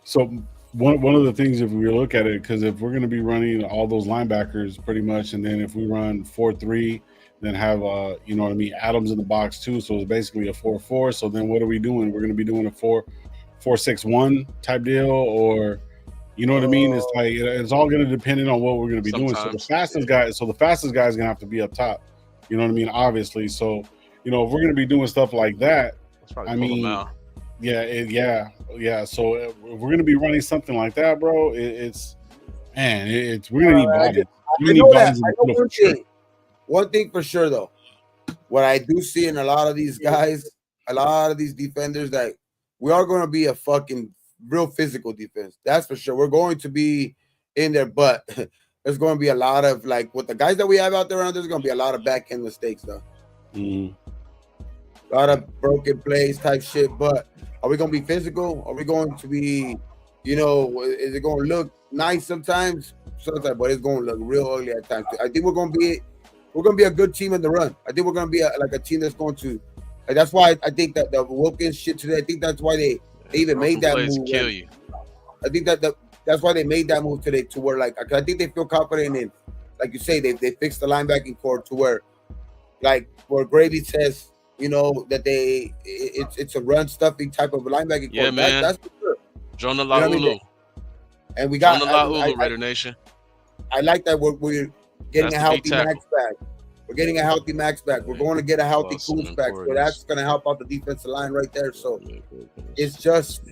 So one of the things, if we look at it, because if we're going to be running all those linebackers pretty much, and then if we run 4-3, then have Adams in the box too, so it's basically a 4-4. So then what are we doing? We're going to be doing a 4-6-1 type deal, or you know what I mean? It's like it's all going to depend on what we're going to be doing. So the fastest guy is going to have to be up top. You know what I mean? Obviously. So if we're going to be doing stuff like that, I mean, So if we're going to be running something like that, bro, we're going to need bodies. We're going to need bodies. One thing for sure, though, what I do see in a lot of these guys, a lot of these defenders, that we are going to be a fucking real physical defense. That's for sure. We're going to be in there, but there's going to be a lot of, like, with the guys that we have out there, there's going to be a lot of back end mistakes, though. Mm-hmm. A lot of broken plays type shit. But are we going to be physical? Are we going to be, is it going to look nice sometimes? Sometimes, but it's going to look real ugly at times. I think we're going to be a good team in the run. I think we're going to be a team that's going to. Like, that's why I think that the Wilkins shit today. I think that's why they even made that move. Kill you. I think that's why they made that move today, to where, like, I think they feel confident in, like you say, they fixed the linebacking core to where, like, where Gravy says, that it's a run stuffing type of linebacking core. Yeah, man. That's for sure. Jonah Laulu. And we got Jonah Laulu, Raider Nation. I like that we're getting a healthy Max back. We're getting a healthy Max back. We're going to get a healthy Kuntz back. So that's going to help out the defensive line right there. So it's just,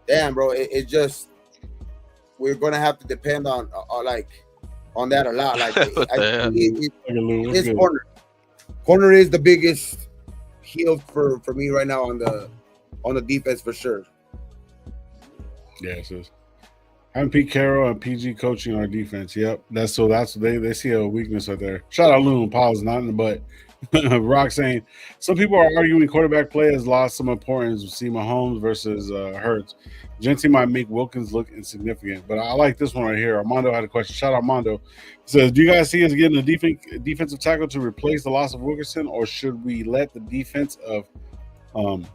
damn, bro. It just, we're going to have to depend on that a lot. Like, his corner is the biggest heel for me right now on the defense for sure. Yeah, it is. Having Pete Carroll and PG coaching our defense. Yep. That's they see a weakness right there. Shout out Loon. Pause, not in the butt. Rock saying some people are arguing quarterback play has lost some importance. See Mahomes versus Hurts. Genty might make Wilkins look insignificant, but I like this one right here. Armando had a question. Shout out Armando. He says, "Do you guys see us getting a defensive tackle to replace the loss of Wilkerson, or should we let the defensive of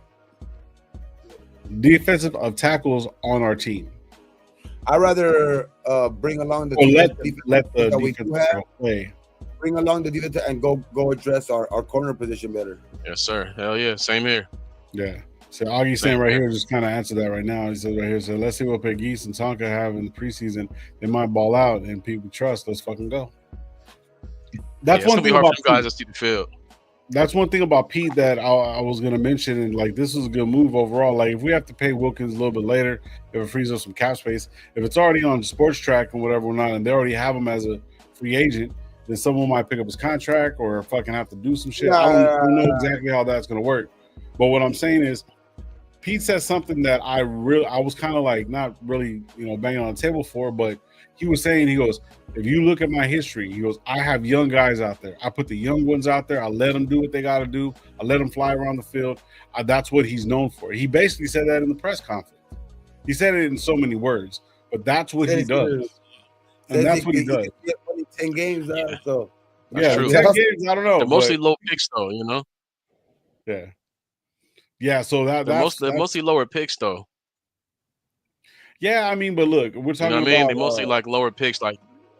tackles on our team?" I'd rather bring along the Or let the that we do defensive have, play. bring along the defense and go address our corner position better. Yes, sir. Hell yeah. Same here. Yeah. So Augie's saying right here, just kind of answer that right now. He says right here, so let's see what Pegues and Tonka have in the preseason. They might ball out and people trust. Let's fucking go. That's one thing about guys that see the field. That's one thing about Pete that I was going to mention, and like this was a good move overall. Like if we have to pay Wilkins a little bit later, if it frees up some cap space, if it's already on Sports Track and whatever or not, and they already have him as a free agent, then someone might pick up his contract or fucking have to do some shit. I don't know exactly how that's going to work, but what I'm saying is, Pete said something that I was kind of like not really banging on the table for, but he was saying, he goes, if you look at my history, he goes, I have young guys out there. I put the young ones out there. I let them do what they got to do. I let them fly around the field. That's what he's known for. He basically said that in the press conference. He said it in so many words, but that's what he does. And that's what he does. 10 games out, so. Yeah, 10 games, I don't know. They're mostly low picks, though, Yeah. Yeah, so they're mostly lower picks, though. Yeah, I mean, but look, we're talking about. They're mostly like lower picks, like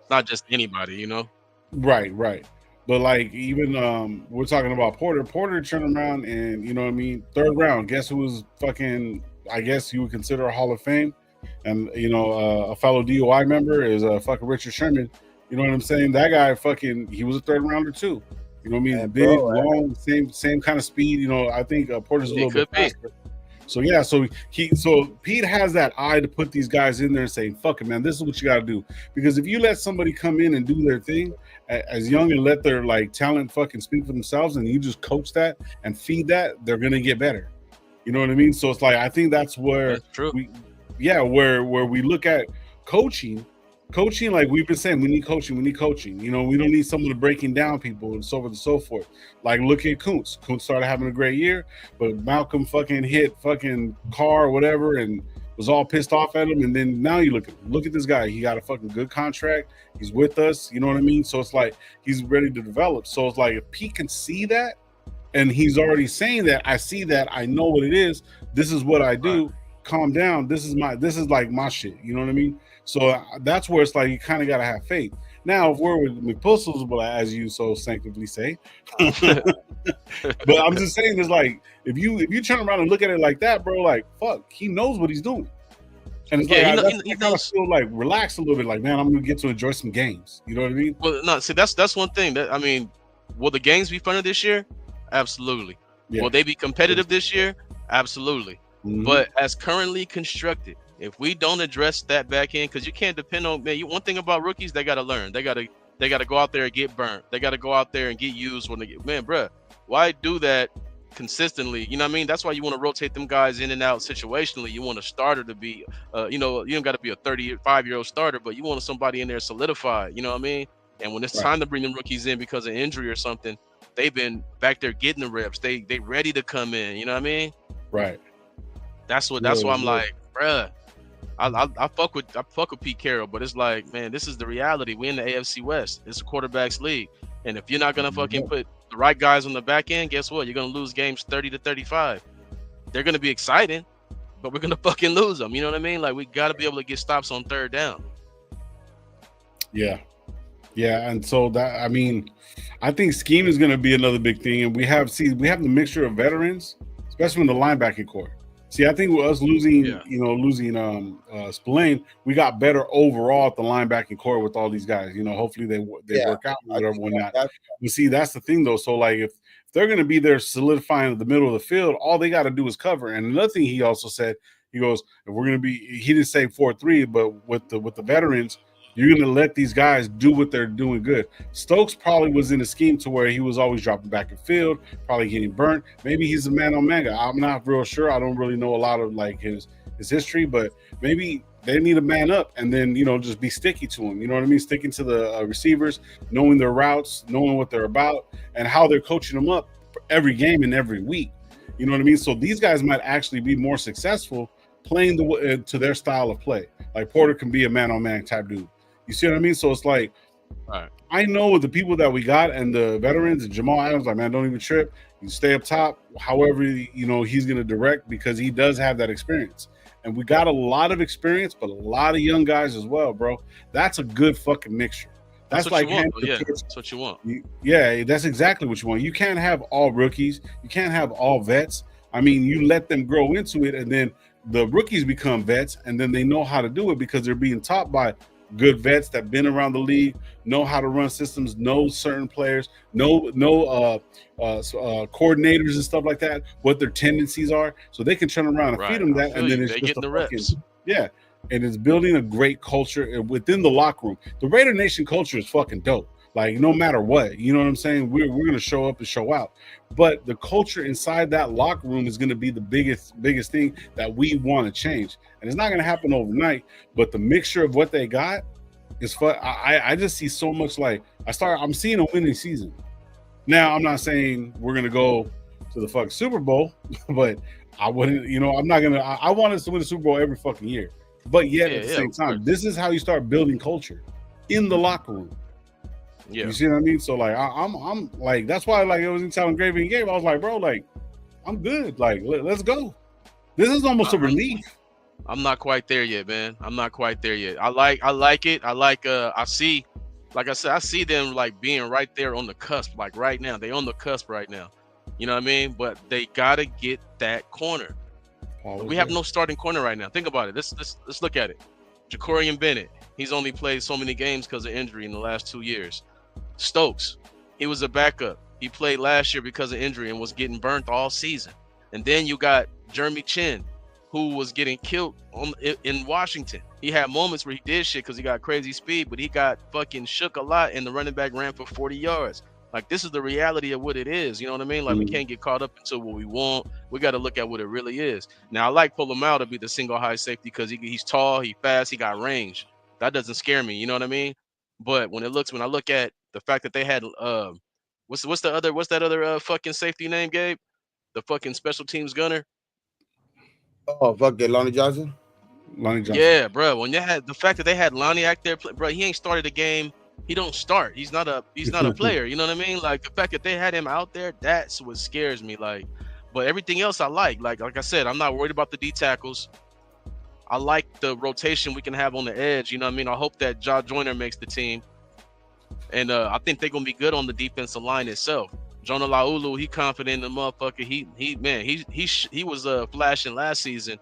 not just anybody, Right. But like even we're talking about Porter. Porter turned around and third round. Guess who was fucking? I guess you would consider a Hall of Fame, and a fellow DOI member is fucking Richard Sherman. You know what I'm saying? That guy he was a third rounder too. You know what I mean? Yeah, big, long, same kind of speed. I think Porter's a little bit faster. So yeah, so Pete has that eye to put these guys in there and say, "Fuck it, man, this is what you got to do." Because if you let somebody come in and do their thing as young and let their like talent fucking speak for themselves, and you just coach that and feed that, they're gonna get better. You know what I mean? So it's like I think that's where where we look at coaching. Coaching, like we've been saying, we need coaching. We don't need someone to breaking down people and so on and so forth. Like look at Kuntz. Kuntz started having a great year, but Malcolm fucking hit fucking Carr or whatever and was all pissed off at him. And then now you look at this guy. He got a fucking good contract. He's with us. You know what I mean? So it's like he's ready to develop. So it's like if Pete can see that, and he's already saying that, I see that, I know what it is. This is what I do. Right. Calm down. This is like my shit. You know what I mean? So that's where it's like you kind of got to have faith. Now, if we're with McPussels, as you so sanctively say, but I'm just saying, it's like if you turn around and look at it like that, bro, like fuck, he knows what he's doing, and it's he knows. Feel like relax a little bit, like man, I'm gonna get to enjoy some games. You know what I mean? Well, no, see that's one thing that will the games be funner this year? Absolutely. Yeah. Will they be competitive this year? Absolutely. Mm-hmm. But as currently constructed, if we don't address that back end, because you can't depend on one thing about rookies, they got to learn. They got to go out there and get burnt. They got to go out there and get used when they get bruh. Why do that consistently? You know what I mean? That's why you want to rotate them guys in and out situationally. You want a starter to be, you don't got to be a 35-year-old starter, but you want somebody in there solidified. You know what I mean? And when it's time to bring them rookies in because of injury or something, they've been back there getting the reps. They ready to come in. You know what I mean? Right. That's why I'm like, bruh. I fuck with Pete Carroll, but it's like, man, this is the reality. We in the AFC West. It's a quarterbacks league, and if you're not gonna fucking put the right guys on the back end, guess what? You're gonna lose games 30-35. They're gonna be exciting, but we're gonna fucking lose them. You know what I mean? Like we gotta be able to get stops on third down. Yeah, and so that I think scheme is gonna be another big thing, and we have the mixture of veterans, especially in the linebacking core. See, I think with us losing Spillane, we got better overall at the linebacking core with all these guys. Hopefully they work out or whatever when not. You see, that's the thing though. So like if they're going to be there solidifying the middle of the field, all they got to do is cover. And another thing he also said, he goes, if we're going to be, he didn't say 4-3, but with the veterans, you're going to let these guys do what they're doing good. Stokes probably was in a scheme to where he was always dropping back in field, probably getting burnt. Maybe he's a man-on-man guy. I'm not real sure. I don't really know a lot of like his history, but maybe they need to man up and then, just be sticky to them. You know what I mean? Sticking to the receivers, knowing their routes, knowing what they're about, and how they're coaching them up for every game and every week. You know what I mean? So these guys might actually be more successful playing to their style of play. Like Porter can be a man-on-man type dude. You see what I mean? So it's like, Right. I know with the people that we got and the veterans and Jamal Adams, like, man, don't even trip. You stay up top. However, he's going to direct because he does have that experience. And we got a lot of experience, but a lot of young guys as well, bro. That's a good fucking mixture. That's what like, you want. Yeah, that's what you want. Yeah, that's exactly what you want. You can't have all rookies. You can't have all vets. I mean, you let them grow into it, and then the rookies become vets, and then they know how to do it because they're being taught by good vets that been around the league, know how to run systems, know certain players, know coordinators and stuff like that, what their tendencies are, so they can turn around and feed them that, and then it's just getting the reps. Yeah, and it's building a great culture within the locker room. The Raider Nation culture is fucking dope. Like, no matter what, you know what I'm saying? We're going to show up and show out. But the culture inside that locker room is going to be the biggest thing that we want to change. And it's not going to happen overnight, but the mixture of what they got is fun. I just see so much. Like, I'm seeing a winning season. Now, I'm not saying we're going to go to the fucking Super Bowl, but I wouldn't, I'm not going to, I want us to win the Super Bowl every fucking year. But yet at the same time, this is how you start building culture in the locker room. Yeah. You see what I mean? So like I'm like, that's why like it was in telling Gravy and Gabe, I was like, bro, like I'm good. Like let's go. This is almost a relief. I'm not quite there yet, man. I'm not quite there yet. I like it. I see, like I said, I see them like being right there on the cusp, like right now. They on the cusp right now. You know what I mean? But they gotta get that corner. We have no starting corner right now. Think about it. Let's look at it. Jacorian Bennett. He's only played so many games because of injury in the last 2 years. Stokes, he was a backup. He played last year because of injury and was getting burnt all season. And then you got Jeremy Chin, who was getting killed in Washington. He had moments where he did shit because he got crazy speed, but he got fucking shook a lot, and the running back ran for 40 yards. Like, this is the reality of what it is. You know what I mean? Like, we can't get caught up into what we want. We got to look at what it really is. Now, I like Polamalu to be the single high safety because he's tall, he's fast, he got range. That doesn't scare me. You know what I mean? But when I look at the fact that they had what's that other fucking safety name, Gabe? The fucking special teams gunner. Oh, fuck it, Lonnie Johnson. Yeah, bro. When they had the fact that they had Lonnie out there, bro, he ain't started a game. He don't start. He's not a player. You know what I mean? Like the fact that they had him out there, that's what scares me. Like, but everything else I like. Like I said, I'm not worried about the D tackles. I like the rotation we can have on the edge. You know what I mean? I hope that Ja Joyner makes the team. And I think they're gonna be good on the defensive line itself. Jonah Laulu, he confident in the motherfucker. He was flashing last season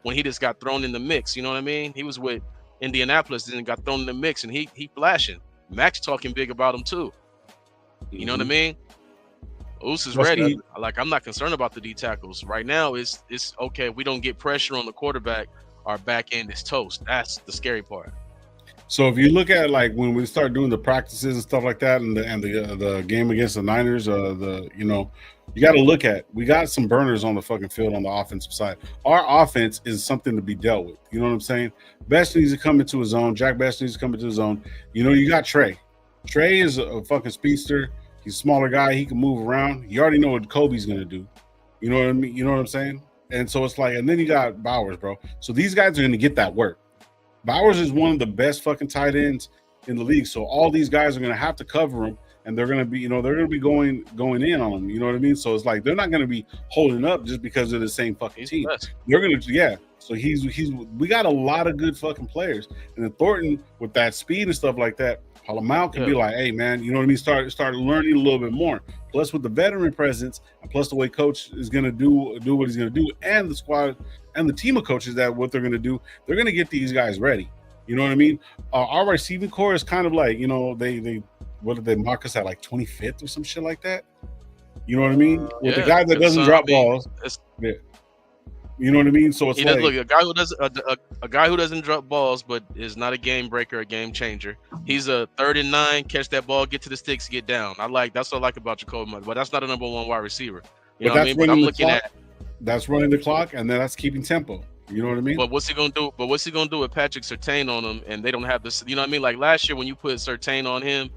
when he just got thrown in the mix. You know what I mean? He was with Indianapolis and got thrown in the mix, and he flashing. Max talking big about him too. You know what I mean? Oos is ready. Like, I'm not concerned about the D tackles right now. It's okay. If we don't get pressure on the quarterback, our back end is toast. That's the scary part. So if you look at like when we start doing the practices and stuff like that, and the game against the Niners, you got to look at, we got some burners on the fucking field on the offensive side. Our offense is something to be dealt with. You know what I'm saying? Best needs to come into his own. Jack Best needs to come into his own. You got Trey. Trey is a fucking speedster. He's a smaller guy. He can move around. You already know what Kobe's gonna do. You know what I mean? You know what I'm saying? And so it's like, and then you got Bowers, bro. So these guys are gonna get that work. Bowers is one of the best fucking tight ends in the league. So all these guys are going to have to cover him, and they're going to be, they're going to be going in on him. You know what I mean? So it's like they're not going to be holding up just because they're the same fucking team. They're going to, yeah. So we got a lot of good fucking players, and then Thornton with that speed and stuff like that, Polamalu can be like, hey man, you know what I mean? Start learning a little bit more. Plus with the veteran presence, and plus the way coach is going to do what he's going to do, and the squad and the team of coaches that what they're going to do, they're going to get these guys ready. You know what I mean? Our receiving core is kind of like, they what did they mark us at, like 25th or some shit like that? You know what I mean? With the guy that doesn't drop balls. Yeah. You know what I mean? So it's like, look, a guy who doesn't drop balls, but is not a game breaker, a game changer. He's a 3rd and 9, catch that ball, get to the sticks, get down. That's what I like about Jacoby Myers, but that's not a number 1 wide receiver. You know what I mean? But I'm looking at. That's running the clock, and then that's keeping tempo. You know what I mean? But what's he gonna do? But what's he gonna do with Patrick Surtain on him, and they don't have this? You know what I mean? Like last year when you put Surtain on him,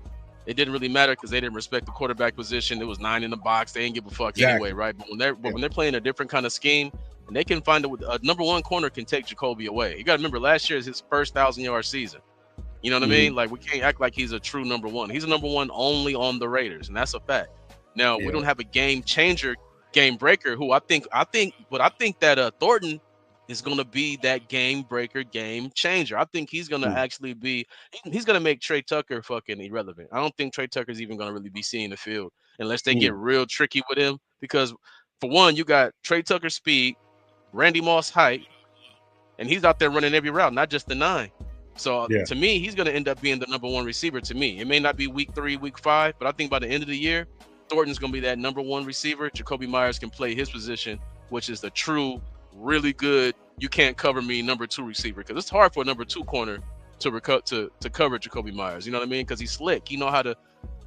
it didn't really matter because they didn't respect the quarterback position. It was 9 in the box. They didn't give a fuck anyway, right? But when they're playing a different kind of scheme, and they can find a number one corner can take Jacoby away. You got to remember last year is his first 1,000-yard season. You know what I mean? Like we can't act like he's a true number one. He's a number one only on the Raiders, and that's a fact. Now we don't have a game changer, game breaker. Who I think that Thornton is going to be that game breaker, game changer. I think he's going to actually be. He's going to make Trey Tucker fucking irrelevant. I don't think Trey Tucker's even going to really be seeing the field unless they get real tricky with him. Because for one, you got Trey Tucker speed, Randy Moss height, and he's out there running every route, not just the 9. So to me, he's going to end up being the number one receiver to me. It may not be week 3, week 5, but I think by the end of the year, Thornton's going to be that number one receiver. Jacoby Myers can play his position, which is the true, really good, you can't cover me number 2 receiver. Because it's hard for a number 2 corner to cover Jacoby Myers. You know what I mean? Because he's slick. He know how to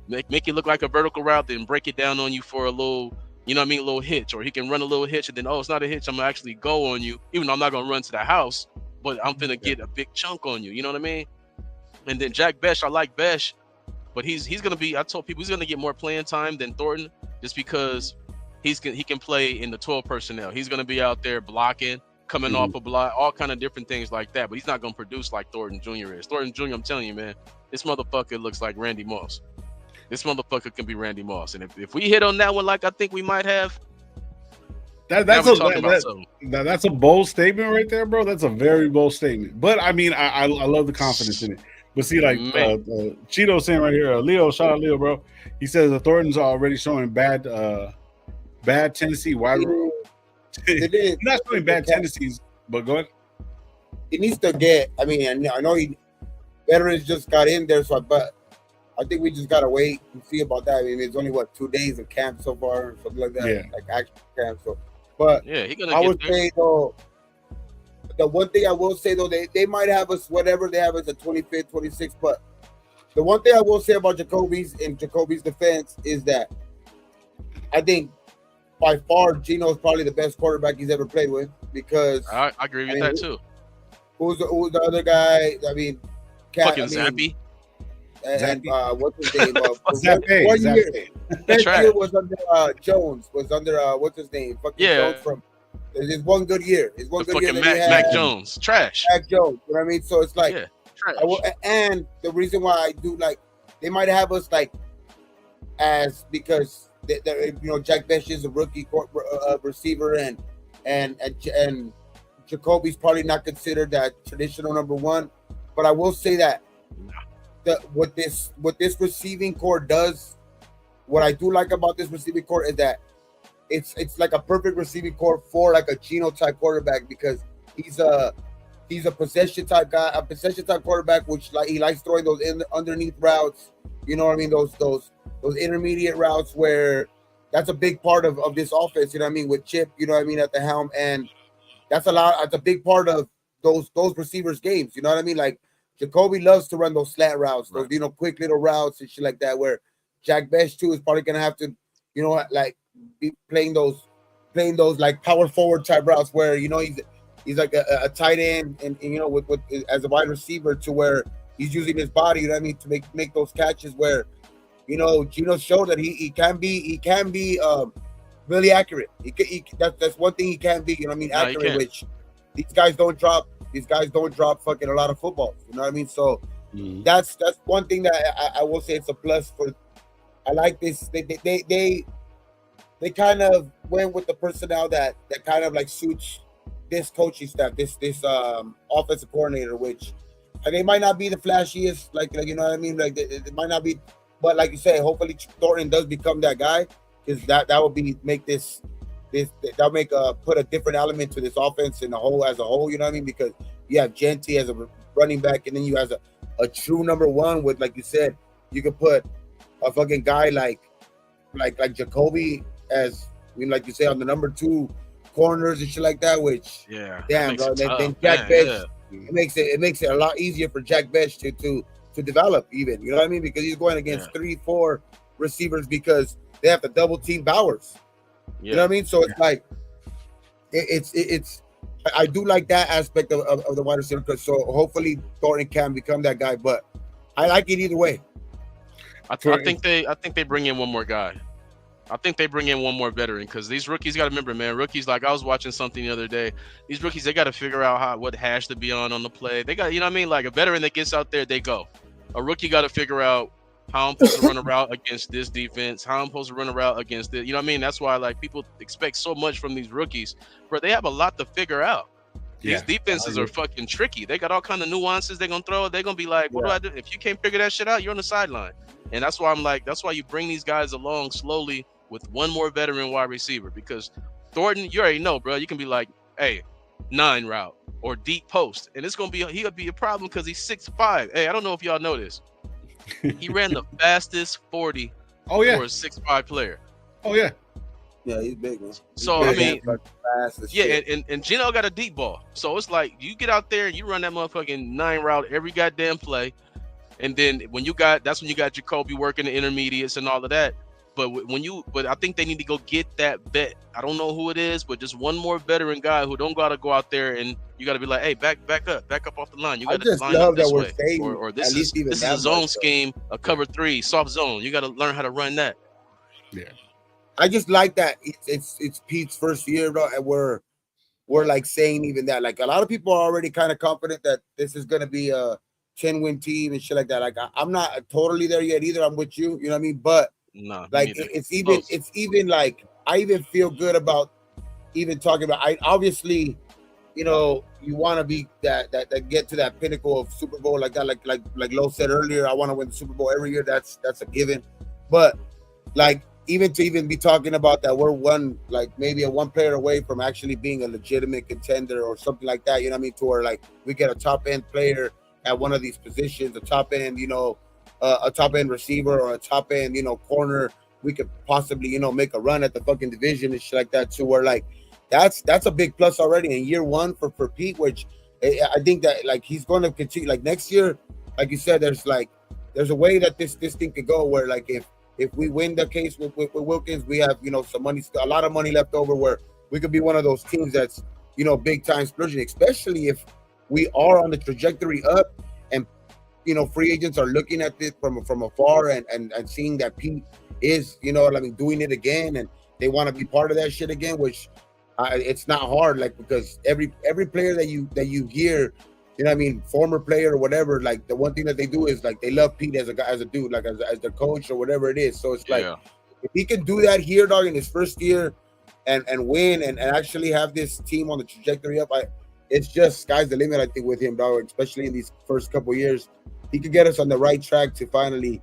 make it look like a vertical route, then break it down on you for a little, you know what I mean, a little hitch. Or he can run a little hitch and then, oh, it's not a hitch. I'm going to actually go on you, even though I'm not going to run to the house. But I'm finna get a big chunk on you. You know what I mean? And then Jack Besh, I like Besh, but he's gonna be. I told people he's gonna get more playing time than Thornton, just because he can play in the 12 personnel. He's gonna be out there blocking, coming off a block, all kind of different things like that. But he's not gonna produce like Thornton Jr. is. Thornton Jr. I'm telling you, man, this motherfucker looks like Randy Moss. This motherfucker can be Randy Moss, and if we hit on that one like I think we might have. That's a bold statement right there, bro. That's a very bold statement. But I mean, I love the confidence in it. But see, like Cheeto saying right here, Leo, shout out Leo, bro. He says the Thornton's are already showing bad Tennessee wide. He's not showing bad tendencies, but go ahead. He needs to get. I mean, I know veterans just got in there, but I think we just gotta wait and see about that. I mean, it's only 2 days of camp so far, or something like that, like actual camp. So. But I would say though, the one thing I will say though, they might have us whatever they have us at 25th, 26th. But the one thing I will say about Jacoby's defense is that I think by far Gino's probably the best quarterback he's ever played with, because I agree with that too. Who's the other guy? I mean, Zappy. And what's his name? One year, next year was under Jones. Was under what's his name? Jones from. It's one good year. It's one good year. Mac Jones, trash. Mac Jones. You know what I mean? So it's like, trash. And the reason why I do like, they might have us like, as because Jack Besh is a rookie receiver, and Jacoby's probably not considered that traditional number one. But I will say that. What this receiving core does, what I do like about this receiving core is that it's like a perfect receiving core for like a Geno type quarterback, because he's a possession type guy, a possession type quarterback, which like he likes throwing those underneath routes. You know what I mean? Those intermediate routes where that's a big part of this offense. You know what I mean? With Chip, you know what I mean, at the helm, and that's a big part of those receivers' games. You know what I mean? Like. Jacoby loves to run those slant routes, those quick little routes and shit like that. Where Jack Besh too is probably gonna have to, like be playing those like power forward type routes where he's like a tight end and with as a wide receiver, to where he's using his body, you know what I mean, to make those catches where Geno showed that he can be really accurate. That's one thing he can be, accurate, which these guys don't drop. These guys don't drop fucking a lot of footballs. You know what I mean? So that's one thing that I will say it's a plus for. I like this. They kind of went with the personnel that kind of like suits this coaching staff, this offensive coordinator, which they might not be the flashiest, like you know what I mean? Like it might not be, but like you say, hopefully Thornton does become that guy, because that would that'll make put a different element to this offense as a whole, you know what I mean? Because you have Gentry as a running back, and then you have a true number one with, like you said, you could put a fucking guy like Jacoby as, like you say, on the number 2 corners and shit like that, which damn, bro. Then Jack Besh, it makes it a lot easier for Jack Besh to develop, even, you know what I mean? Because he's going against 3-4 receivers, because they have to double team Bowers. You know what I mean? So it's like it's I do like that aspect of the wide receiver. So hopefully Thornton can become that guy. But I like it either way. I think they bring in one more guy. I think they bring in one more veteran because these rookies got to remember, man. Rookies, like I was watching something the other day. These rookies, they got to figure out what hash to be on the play. They got, you know what I mean? Like a veteran that gets out there, they go. A rookie got to figure out how I'm supposed to run a route against this defense, how I'm supposed to run a route against it. You know what I mean? That's why like people expect so much from these rookies, but they have a lot to figure out. These defenses are fucking tricky. They got all kind of nuances they're gonna throw. They're gonna be like, what do I do? If you can't figure that shit out, you're on the sideline. And that's why I'm like, that's why you bring these guys along slowly with one more veteran wide receiver. Because Thornton, you already know, bro. You can be like, hey, 9 route or deep post, and it's gonna be he'll be a problem because he's 6'5". Hey, I don't know if y'all know this. He ran the fastest 40 for a 6'5" player. Oh yeah, he's big, man. So I mean, and Gino got a deep ball. So it's like you get out there and you run that motherfucking 9 route every goddamn play, and then that's when you got Jacoby working the intermediates and all of that. But but I think they need to go get that vet. I don't know who it is, but just one more veteran guy who don't gotta go out there and you gotta be like, hey, back up off the line. You gotta line up this way, or this is a zone scheme, a cover 3, soft zone. You gotta learn how to run that. Yeah, I just like that. It's Pete's first year, bro, and we're like saying even that. Like a lot of people are already kind of confident that this is gonna be a 10-win team and shit like that. Like I'm not totally there yet either. I'm with you. You know what I mean? But no, like it's even like I even feel good about even talking about. I obviously, you know, you want to be that get to that pinnacle of Super Bowl like that. Like Lo said earlier, I want to win the Super Bowl every year. That's a given. But like even be talking about that, we're maybe one player away from actually being a legitimate contender or something like that. You know what I mean? To where like we get a top end player at one of these positions, a top end, you know. A top end receiver or a top end, you know, corner, we could possibly, you know, make a run at the fucking division and shit like that too. Where like that's a big plus already in year one for Pete, which I think that like he's going to continue. Like next year, like you said, there's a way that this thing could go where like if we win the case with Wilkins, we have, you know, some money, a lot of money left over where we could be one of those teams that's, you know, big time splurging, especially if we are on the trajectory up and, you know, free agents are looking at this from afar and seeing that Pete is, you know, I mean, doing it again, and they want to be part of that shit again, which it's not hard, like, because every player that you hear, you know what I mean, former player or whatever, like the one thing that they do is like they love Pete as a guy, as a dude, like as their coach or whatever it is. So it's like if he can do that here, dog, in his first year and win and actually have this team on the trajectory up, it's just sky's the limit, I think, with him, dog, especially in these first couple of years. He could get us on the right track to finally,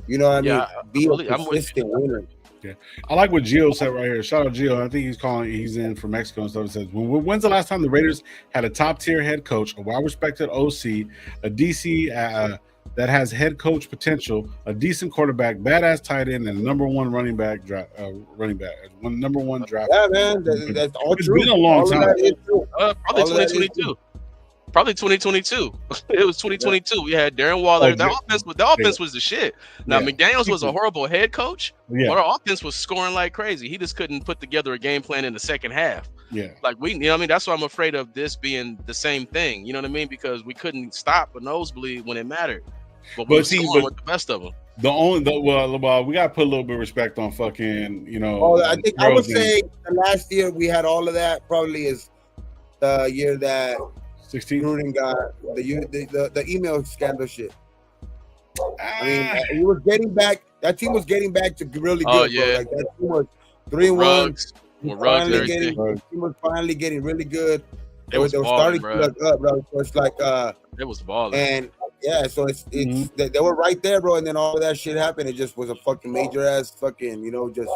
you know what I mean, be a consistent winner. Yeah, I like what Gio said right here. Shout out Gio. I think he's in from Mexico and stuff. It says, when's the last time the Raiders had a top tier head coach, a well-respected OC, a DC that has head coach potential, a decent quarterback, badass tight end, and a number one running back draft. Number one draft. Yeah, man, that's all it's true. It's been a long time. Probably 2022. Probably 2022. It was 2022. We had Darren Waller. The offense was the shit. Now McDaniels was a horrible head coach, but our offense was scoring like crazy. He just couldn't put together a game plan in the second half. Yeah, like you know what I mean. That's why I'm afraid of this being the same thing. You know what I mean? Because we couldn't stop a nosebleed when it mattered. But we were scoring with the best of them. We gotta put a little bit of respect on fucking, you know. Oh, I think I would say the last year we had all of that. Probably is the year that 16 Gruden got the email scandal shit. I mean, he was getting back. That team was getting back to really good. Bro. Like that team was 3-1. Team was finally getting really good. They were starting to look up, bro. So it's like it was balling. And yeah, so it's they were right there, bro. And then all of that shit happened. It just was a fucking major ass fucking, you know, just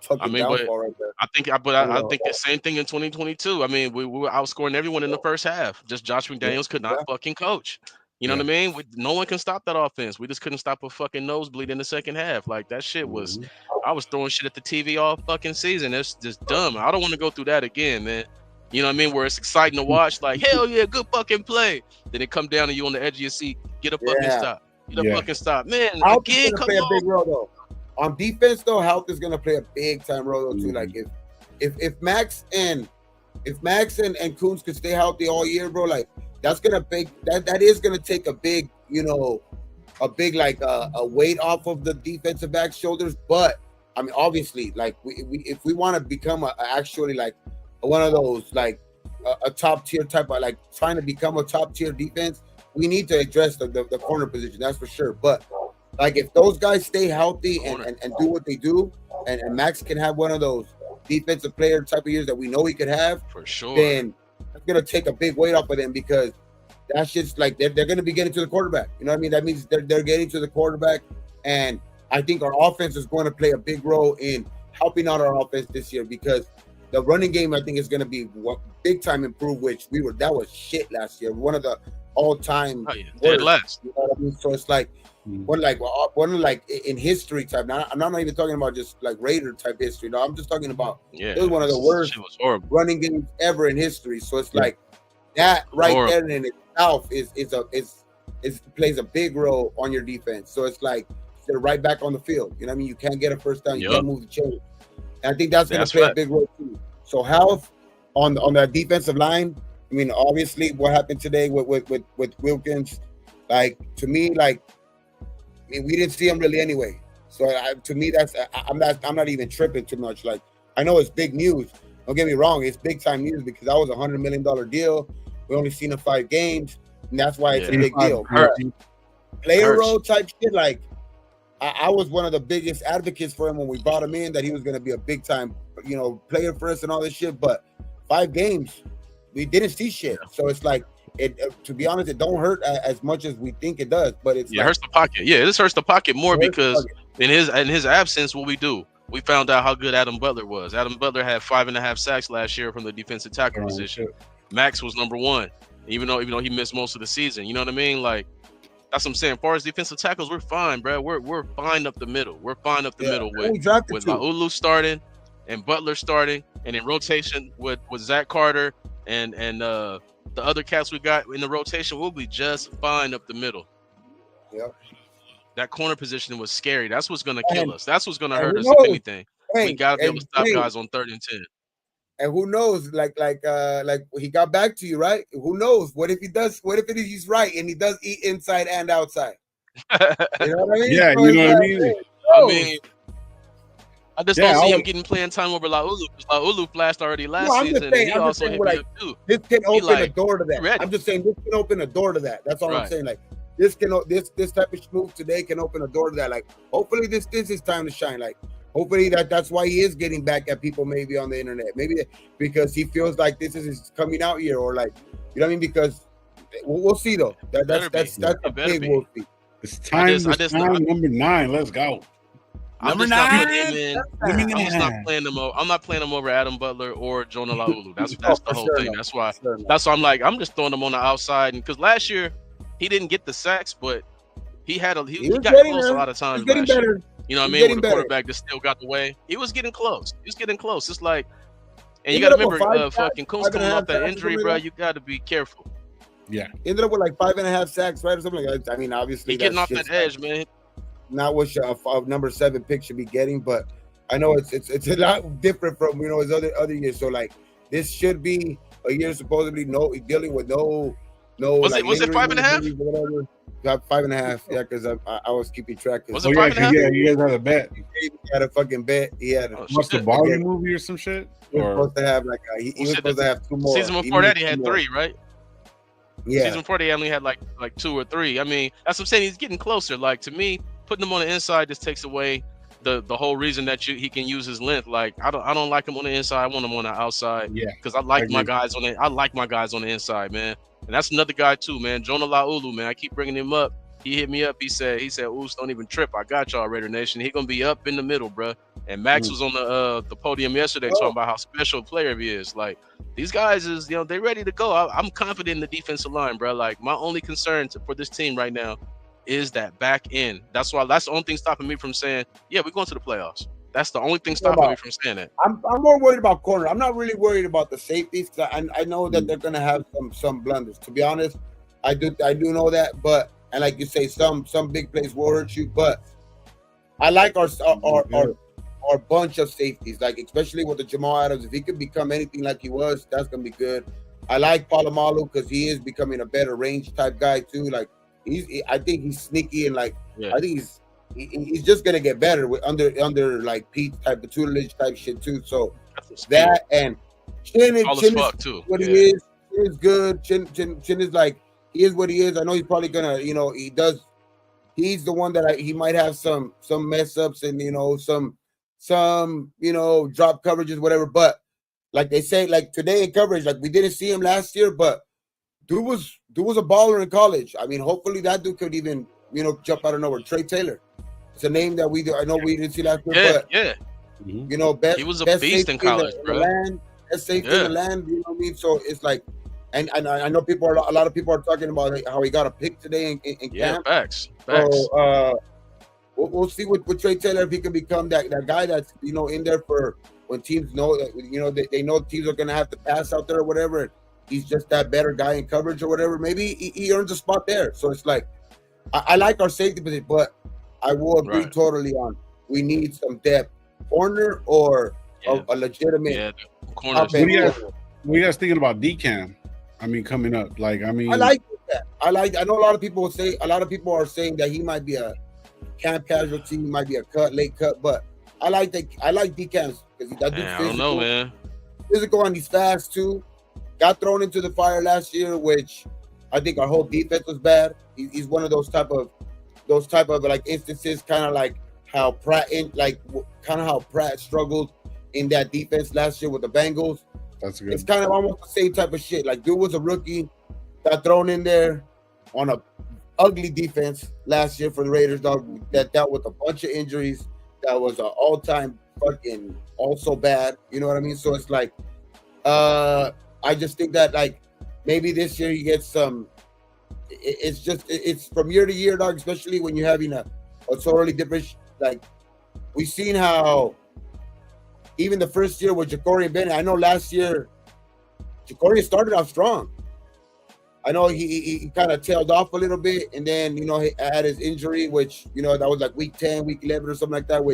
fucking downfall right there. I think the same thing in 2022. I mean, we were outscoring everyone in the first half. Just Josh McDaniels could not fucking coach. You know what I mean? No one can stop that offense. We just couldn't stop a fucking nosebleed in the second half. Like that shit was. I was throwing shit at the TV all fucking season. It's just dumb. I don't want to go through that again, man. You know what I mean? Where it's exciting to watch, like, hell yeah, good fucking play. Then it come down to you on the edge of your seat. Get a fucking stop. Get a fucking stop. Man, health again, come on. A big role, though. On defense, though, health is going to play a big time role, though, too. Like, if Max and if Max and Coons could stay healthy all year, bro, like that's gonna make that is gonna take a big, a big like a weight off of the defensive back shoulders. But I mean, obviously, like we if we want to become actually like one of those like a top tier type of like trying to become a top tier defense, we need to address the corner position. That's for sure. But like if those guys stay healthy and do what they do, and Max can have one of those defensive player type of years that we know he could have, for sure, then it's gonna take a big weight off of them, because that's just like they're gonna be getting to the quarterback. You know what I mean? That means they're getting to the quarterback, and I think our offense is going to play a big role in helping out our offense this year, because the running game I think is going to be big time improved, which that was shit last year. One of the all time dead last. You know what I mean? So it's like one like in history type. Now I'm not even talking about just like Raider type history. No, I'm just talking about it was one of the worst running games ever in history. So it's like that right there in itself is plays a big role on your defense. So it's like they're right back on the field. You know what I mean? You can't get a first down. You can't move the chain. And I think that's going to play a big role too. So health on that defensive line. I mean, obviously, what happened today with Wilkins, like to me, like I mean, we didn't see him really anyway. So to me, I'm not even tripping too much. Like I know it's big news. Don't get me wrong, it's big time news because that was a $100 million deal. We only seen him 5 games, and that's why it's a big deal. Player role type shit, like I was one of the biggest advocates for him when we brought him in, that he was going to be a big time, player for us and all this shit. But 5 games, we didn't see shit. So it's like, to be honest, it don't hurt as much as we think it does. But it hurts the pocket. Yeah, this hurts the pocket more because in his absence, what we do, we found out how good Adam Butler was. Adam Butler had 5.5 sacks last year from the defensive tackle position. Max was number 1, even though he missed most of the season. You know what I mean? Like. That's what I'm saying. As far as defensive tackles, we're fine, bro. We're fine up the middle. We're fine up the middle with Laulu starting and Butler starting, and in rotation with Zach Carter and the other cats we got in the rotation, we'll be just fine up the middle. Yep. That corner position was scary. That's what's gonna kill us. That's what's gonna hurt us if anything. We gotta be able to stop guys on 3rd and 10. And who knows, like he got back to you, right? Who knows? What if he's right and he does eat inside and outside? You know what I mean? Yeah, so you know what I mean? I mean, I just don't see him getting playing time over Laulu, because Laulu flashed already last season, and he also hit me up too. This can open a door to that. I'm just saying this can open a door to that. That's all I'm saying. Like this type of move today can open a door to that. Like hopefully this is time to shine. Like hopefully that's why he is getting back at people maybe on the internet. Maybe because he feels like this is his coming out year, or like, you know what I mean? Because we'll see though. That's a big we'll see. It's time. Number 9. Let's go. Number 9. I'm not playing him over Adam Butler or Jonah Laulu. That's the whole thing. That's why I'm like, I'm just throwing him on the outside, and because last year he didn't get the sacks, but he got close a lot of times. Getting better. You know what I mean? With the quarterback that still got the way. He was getting close. It's like, and you got to remember, fucking Coons coming off that injury, bro. You got to be careful. Yeah. Ended up with like 5.5 sacks, right, or something like that. I mean, obviously, he's getting off that edge, man. Not what a number 7 pick should be getting, but I know it's a lot different from his other years. So like, this should be a year supposedly dealing with no. Was it 5.5? Whatever. Got 5.5, yeah, because I was keeping track. Was it 5.5? Yeah, you guys had a bet. He had a fucking bet. He had what's the Barbie movie or some shit? He was supposed to have he was supposed to have 2 more. Season before that, he had 3, right? Yeah. Season before, they only had like 2 or 3. I mean, that's what I'm saying. He's getting closer. Like, to me, putting him on the inside just takes away the whole reason that he can use his length. Like, I don't like him on the inside. I want him on the outside. Yeah. Because I like my guys on the inside, man. And that's another guy too, man. Jonah Laulu, man. I keep bringing him up. He hit me up. He said, "Oos, don't even trip. I got y'all, Raider Nation. He gonna be up in the middle, bro." And Max was on the podium yesterday talking about how special a player he is. Like, these guys is, they ready to go. I'm confident in the defensive line, bro. Like, my only concern for this team right now is that back end. That's the only thing stopping me from saying, yeah, we're going to the playoffs. That's the only thing stopping me from saying that. I'm more worried about corner. I'm not really worried about the safeties, because I know that they're gonna have some blunders. To be honest, I do know that, but and like you say, some big plays will hurt you. But I like our or a bunch of safeties, like especially with the Jamal Adams. If he could become anything like he was, that's gonna be good. I like Palomalu because he is becoming a better range type guy too. Like I think he's sneaky and like I think he's just gonna get better with under like Pete type of tutelage type shit too. So that and Chin is what he is. Chin is good. Chin is like he is what he is. I know he's probably gonna he's the one that he might have some mess ups and some drop coverages whatever. But like they say, like today in coverage, like we didn't see him last year, but dude was a baller in college. I mean, hopefully that dude could even jump out of nowhere. Trey Taylor, it's a name that we didn't see last year, but best, he was a best beast in college, bro. Best safety in the land, you know what I mean? So it's like, and I know a lot of people are talking about how he got a pick today in camp. Facts. So we'll see with Trey Taylor if he can become that guy that's in there for when teams know that they know teams are gonna have to pass out there or whatever. He's just that better guy in coverage or whatever. Maybe he earns a spot there. So it's like I like our safety position, but I will agree totally on we need some depth, corner or a legitimate corner. What are you guys thinking about DCAM? I mean, coming up, I like that. I know a lot of people are saying that he might be a camp casualty, he might be a late cut, but I like DCAMs because that dude's physical. I don't know, man. Physical and he's fast too. Got thrown into the fire last year, which I think our whole defense was bad. He's one of those type of like instances, kind of like how Pratt struggled in that defense last year with the Bengals. That's good. It's kind of almost the same type of shit. Like dude was a rookie, got thrown in there on a ugly defense last year for the Raiders, dog, that dealt with a bunch of injuries. That was an all-time fucking also bad. You know what I mean? So it's like, I just think that like maybe this year you get some. It's from year to year, dog. Especially when you're having a totally different. Like we've seen how even the first year with Ja'Cory Bennett. I know last year Ja'Cory started off strong. I know he kind of tailed off a little bit, and then he had his injury, which that was like week 10, week 11 or something like that.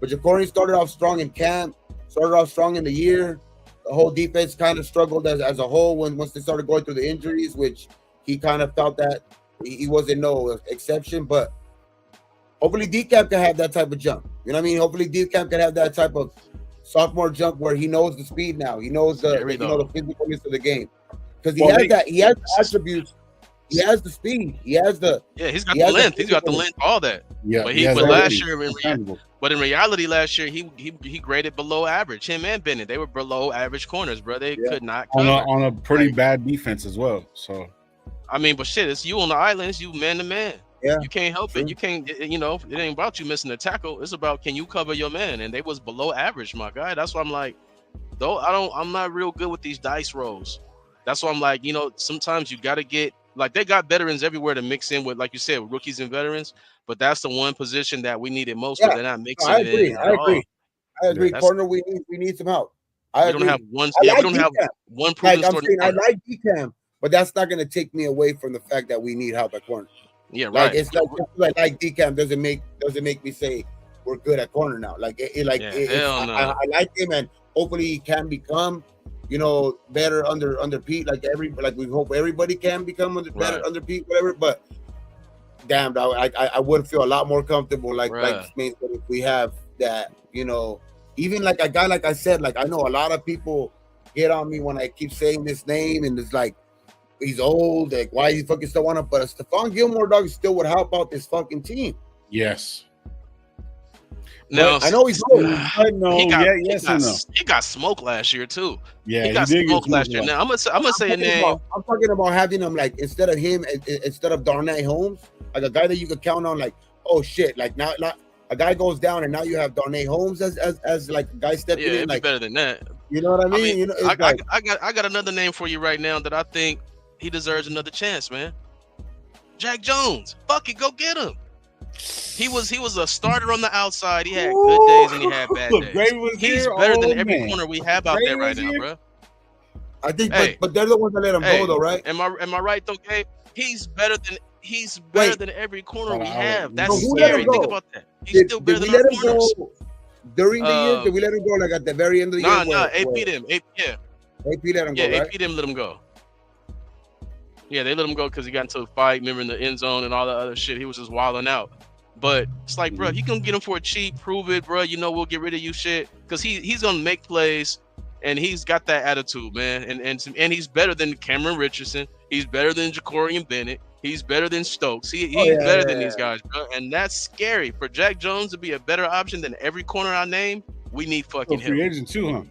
But Ja'Cory started off strong in camp, started off strong in the year. The whole defense kind of struggled as a whole once they started going through the injuries, which he kind of felt that he wasn't no exception. But hopefully DCAM can have that type of jump. You know what I mean? Hopefully DCAM can have that type of sophomore jump where he knows the speed now. He knows the physicalness of the game. Because he has the attributes, he has the speed, he has the he's got the length, all that. Yeah, but in reality, last year he graded below average. Him and Bennett, they were below average corners, bro. They could not cover. on a pretty bad defense as well. So I mean, but shit, it's you on the island, it's you man to man. Yeah, you can't help it. You can't, it ain't about you missing a tackle. It's about can you cover your man, and they was below average, my guy. That's why I'm like, I'm not real good with these dice rolls. That's why I'm like, sometimes you got to get like they got veterans everywhere to mix in with, like you said, with rookies and veterans. But that's the one position that we needed most. But they're not mixing it in. I agree. Corner, we need some help. We don't have one. We don't have one proven I like DCAM, but that's not going to take me away from the fact that we need help at corner. Yeah, right. It's like DCAM doesn't make me say we're good at corner now. I like him, and hopefully he can become. Better under Pete, like we hope everybody can become better under Pete, whatever. But damn, I would feel a lot more comfortable, like if we have that, even like a guy, like I said, like I know a lot of people get on me when I keep saying this name, and it's like he's old, like why he fucking still want to? But Stephon Gilmore, dog, still would help out this fucking team. Yes. No, I know he's old. He got smoked last year too. Yeah, he got smoked last year. Now I'm gonna say a name. I'm talking about having him like instead of Darnay Holmes, like a guy that you could count on. Like, oh shit, like now a guy goes down and now you have Darnay Holmes as like a guy stepping in. Like better than that. You know what I mean? I got another name for you right now that I think he deserves another chance, man. Jack Jones, fuck it, go get him. He was a starter on the outside. He had good days and he had bad days. He's better than every corner we have out there right now, bro. I think, but they're the ones that let him go, though, right? Am I right though, Gabe? He's better than every corner we have. That's who scary. Think about that. He's still better than our corners. During the year, did we let him go? Like at the very end of the year? Nah, AP them. Yeah. AP let him Yeah, go, right? AP them let him go. Yeah, they let him go because he got into a fight, remember, in the end zone and all that other shit. He was just wilding out. But it's like, bro, if you can get him for a cheap, prove it, bro. You know, we'll get rid of you, shit. Because he's gonna make plays, and he's got that attitude, man. And he's better than Cameron Richardson. He's better than Jacorian Bennett. He's better than Stokes. He's better than these guys, bro. And that's scary. For Jack Jones to be a better option than every corner I name, we need fucking help. Free agent too, huh?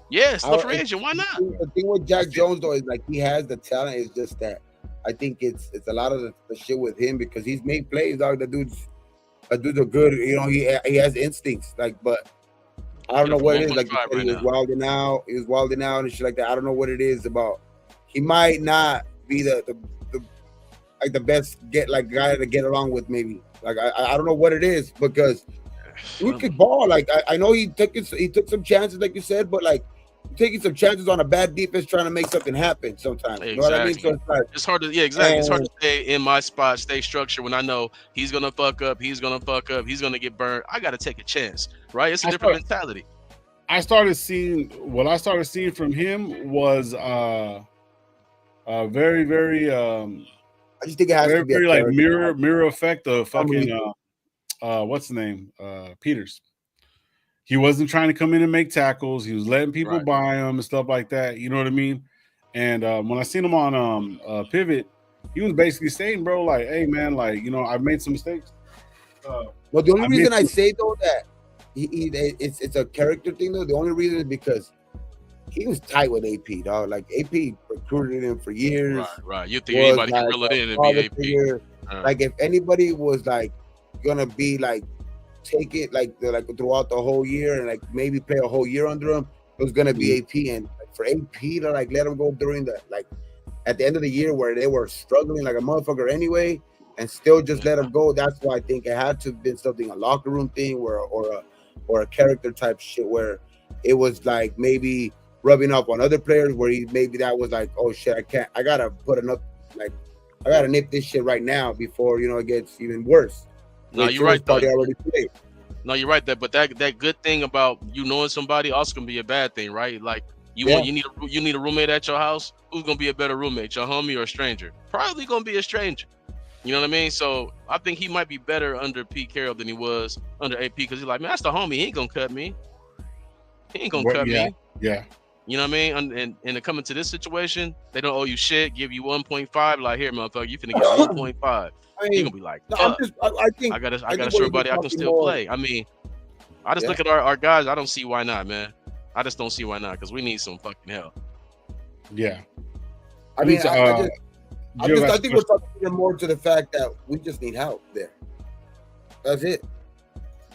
Yeah, still free agent. Why not? The thing with Jack Jones though is like he has the talent. It's just that I think it's a lot of the shit with him because he's made plays. Dog, the dude's a good. You know, he has instincts. Like, but I don't know what it is. Like you said, he was wilding out. He was wilding out and shit like that. I don't know what it is about. He might not be the like the best guy to get along with. Maybe like I don't know what it is because dude could ball. Like I know he took some chances, like you said, but like. Taking some chances on a bad defense, trying to make something happen sometimes. You know what I mean? So it's hard to, exactly. It's hard to stay in my spot, stay structured when I know he's gonna fuck up, he's gonna get burned. I gotta take a chance, right? It's a different mentality. I started seeing from him was very, very I just think it has to be very like mirror effect of fucking what's the name? Peters. He wasn't trying to come in and make tackles. He was letting people buy him and stuff like that. You know what I mean? And when I seen him on Pivot, he was basically saying, bro, like, hey, man, like, you know, I've made some mistakes. Well, the only reason I say, though, that it's a character thing, though, the only reason is because he was tight with AP, dog. Like, AP recruited him for years. Right. You think anybody can reel it in and be AP? Like, if anybody was, like, going to be, like, take it like throughout the whole year and like maybe play a whole year under him, it was gonna be AP. And like, for AP to like let him go during the like at the end of the year where they were struggling like a motherfucker anyway, and still just let him go. That's why I think it had to have been something, a locker room thing or a character type shit where it was like maybe rubbing off on other players where maybe that was like, oh shit, I gotta put enough, like I gotta nip this shit right now before it gets even worse. No, you're right. Already played. No, you're right. But that good thing about you knowing somebody also can be a bad thing, right? Like you need a roommate at your house. Who's gonna be a better roommate, your homie or a stranger? Probably gonna be a stranger. You know what I mean? So I think he might be better under Pete Carroll than he was under AP because he's like, man, that's the homie. He ain't gonna cut me. He ain't gonna cut me. Yeah. You know what I mean? And to come into this situation, they don't owe you shit. Give you 1.5. Like here, motherfucker, you finna get 1.5. You're gonna be like, I think I gotta show everybody I can still play. I mean, I just look at our guys. I don't see why not, man. I just don't see why not because we need some fucking help. Yeah. I mean, I think we're talking more to the fact that we just need help there. That's it.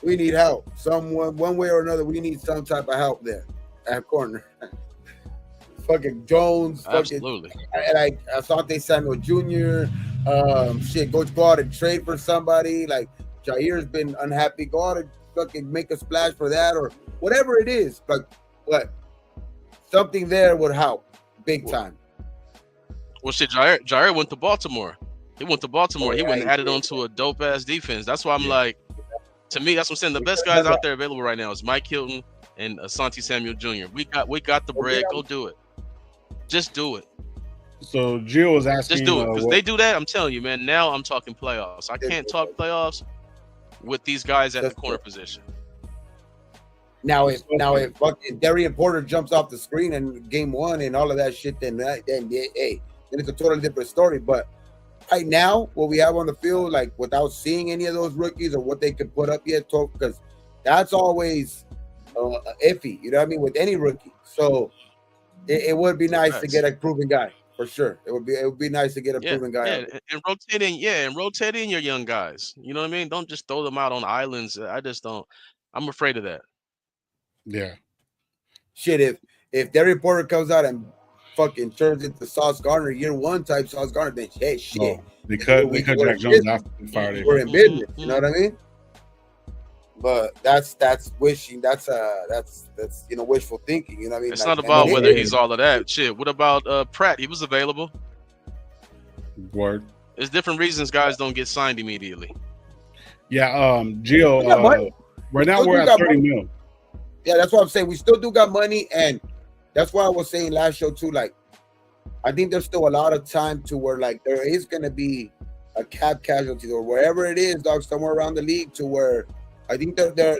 We need help. Someone, one way or another, we need some type of help there at corner. Fucking Jones, absolutely. Like Asante Samuel Jr. Go out and trade for somebody. Like Jair's been unhappy. Go out and fucking make a splash for that or whatever it is. But something there would help big time. Well, shit, Jair went to Baltimore. He went to Baltimore. He went and added on to a dope ass defense. That's why I'm like, to me, that's what I'm saying. The best guys out there available right now is Mike Hilton and Asante Samuel Jr. We got the bread. Go do it. Just do it. So Gio was asking, just do it because they do that. I'm telling you, man. Now I'm talking playoffs. I can't talk playoffs with these guys at the corner position. Now if fucking Darian Porter jumps off the screen in game one and all of that shit, then it's a totally different story. But right now, what we have on the field, like without seeing any of those rookies or what they could put up yet, because that's always iffy. You know what I mean with any rookie. So. It would be nice to get a proven guy for sure. It would be nice to get a proven guy. And rotating your young guys. You know what I mean? Don't just throw them out on islands. I just don't. I'm afraid of that. Yeah. Shit, if Derek Porter comes out and fucking turns into Sauce Gardner year one type Sauce Gardner, then hey shit. No, because Jack Jones after the fire. We're in business. You know what I mean? But that's wishing. That's wishful thinking. You know what I mean? It's not about whether he's all of that. Shit. What about Pratt? He was available. Word. There's different reasons guys don't get signed immediately. Yeah. Gio. Right now still we're do at got 30 money. mil. Yeah, that's what I'm saying. We still do got money, and that's why I was saying last show too. Like, I think there's still a lot of time to where like there is gonna be a cap casualty or wherever it is, dog, somewhere around the league to where I think they're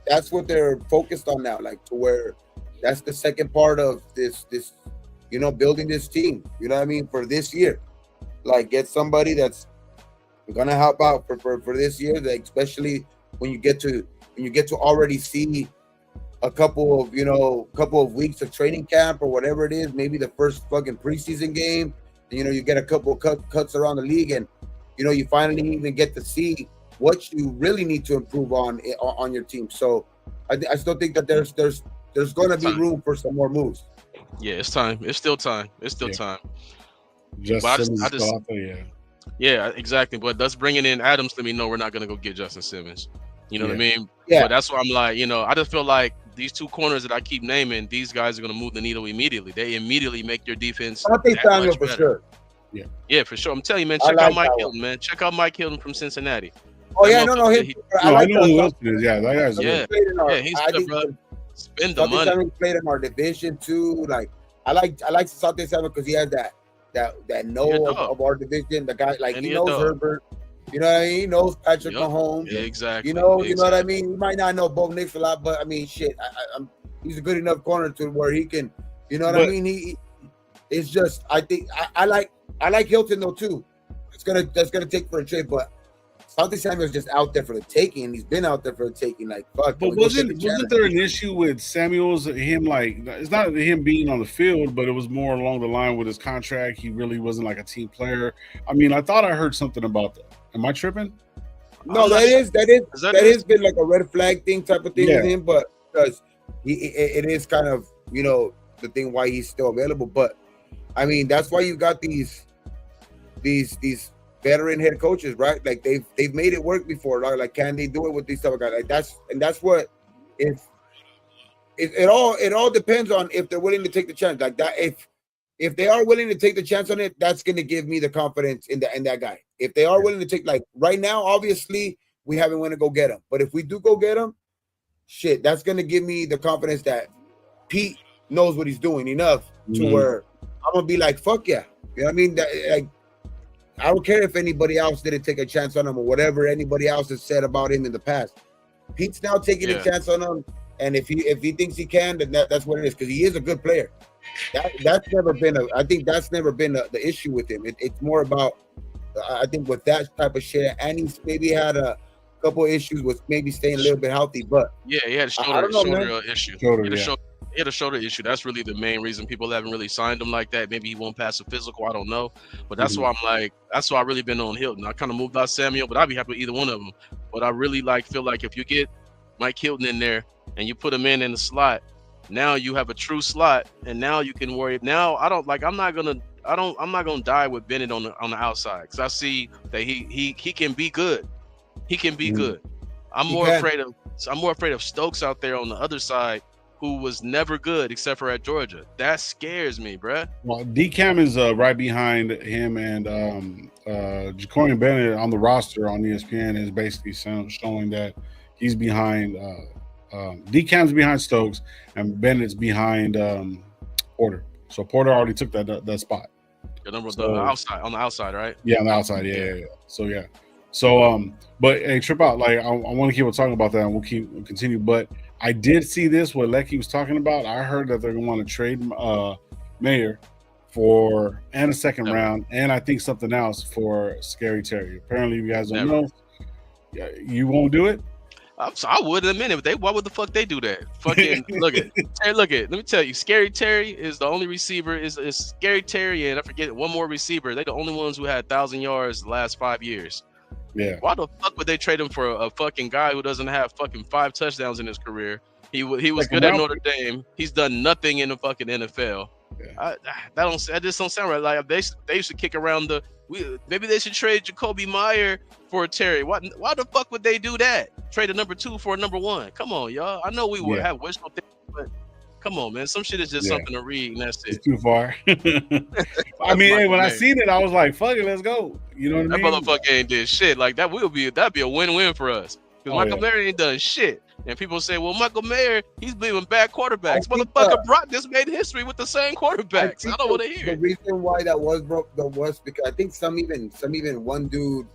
that's what they're focused on now. Like to where that's the second part of this building this team. You know what I mean, for this year. Like get somebody that's gonna help out for this year, like especially when you get to already see a couple of weeks of training camp or whatever it is, maybe the first fucking preseason game, and you get a couple of cuts around the league, and you finally even get to see what you really need to improve on your team. So I still think that there's going to be room for some more moves. Yeah, it's time. It's still time. It's still time. Justin Simmons yeah, exactly. But us bringing in Adams, let me know we're not gonna go get Justin Simmons. You know what I mean? Yeah. But that's why I'm like, I just feel like these two corners that I keep naming, these guys are gonna move the needle immediately. They immediately make your defense. I think Samuel for sure. Yeah, for sure. I'm telling you, man. Check out Mike Hilton, man. Check out Mike Hilton from Cincinnati. Oh yeah, no. I know who else is. Yeah, that guy's good. He's good, bro. Spend the money. Samuel played in our division too. Like I like Sante Samuel because he has that know of our division. The guy he knows Herbert. You know what I mean? He knows Patrick Mahomes. Yeah, exactly. You know what I mean? He might not know Bo Nix a lot, but I mean, shit. He's a good enough corner to where he can. You know what I mean? It's just I think I like Hilton though too. That's gonna take for a trade, but Sante Samuel's just out there for the taking. He's been out there for the taking. Like fuck. But wasn't there an issue with Samuel's it's not him being on the field, but it was more along the line with his contract. He really wasn't like a team player. I mean, I thought I heard something about that. Am I tripping? No, that has been like a red flag thing type of thing with him, but because it is kind of the thing why he's still available. But I mean, that's why you got these veteran head coaches, right? Like they've made it work before. Right? Like, can they do it with these type of guys? Like that's what it all depends on if they're willing to take the chance. Like that, if they are willing to take the chance on it, that's going to give me the confidence in that guy. If they are willing to take, like right now, obviously we haven't went to go get him, but if we do go get him, shit, that's going to give me the confidence that Pete knows what he's doing enough to where I'm gonna be like, fuck yeah, you know what I mean? Like, I don't care if anybody else didn't take a chance on him or whatever anybody else has said about him in the past. Pete's now taking a chance on him, and if he thinks he can, then that's what it is, because he is a good player. That's never been the issue with him. It's more about I think with that type of shit, and he's maybe had a couple of issues with maybe staying a little bit healthy, but he had a shoulder issue. He had a shoulder issue. That's really the main reason people haven't really signed him like that. Maybe he won't pass a physical. I don't know. But that's why that's why I really been on Hilton. I kind of moved out Samuel, but I'd be happy with either one of them. But I really feel like if you get Mike Hilton in there and you put him in the slot, now you have a true slot, and now you can worry. Now I'm not gonna die with Bennett on the outside, because I see that he can be good. He can be good. I'm more afraid of Stokes out there on the other side, who was never good except for at Georgia. That scares me, bruh. Well, DCAM is right behind him, and Jacorian Bennett on the roster on ESPN is basically showing that he's behind. DCAM's behind Stokes, and Bennett's behind Porter. So Porter already took that spot. The number on the outside, right? Yeah, on the outside. Yeah. So yeah. So but hey, trip out. Like I want to keep on talking about that, and we'll continue. But I did see this what Lecky was talking about. I heard that they're going to want to trade Mayer for a second round, and I think something else for Scary Terry. Apparently, you guys don't know. You won't do it. I would in a minute. But why would the fuck they do that? Fucking look at. Let me tell you, Scary Terry is the only receiver. Is Scary Terry, and I forget one more receiver. They're the only ones who had 1,000 yards the last 5 years. Yeah. Why the fuck would they trade him for a fucking guy who doesn't have fucking 5 touchdowns in his career? He was good at Notre Dame. He's done nothing in the fucking NFL. Yeah. That just don't sound right. Like they used to kick around maybe they should trade Jacoby Meyer for Terry. Why the fuck would they do that? Trade a number 2 for a number 1. Come on, y'all. I know we would have wishful thinking, but come on, man. Some shit is just something to read, and that's it. It's too far. I mean, hey, when I seen it, I was like, fuck it, let's go. You know what I mean? That motherfucker ain't did shit. Like that'd be a win-win for us. Because Michael Mayer ain't done shit. And people say, well, Michael Mayer, he's blaming bad quarterbacks. I think, Motherfucker, Brock just made history with the same quarterbacks. I don't want to hear the it. reason why that was because I think some even one dude,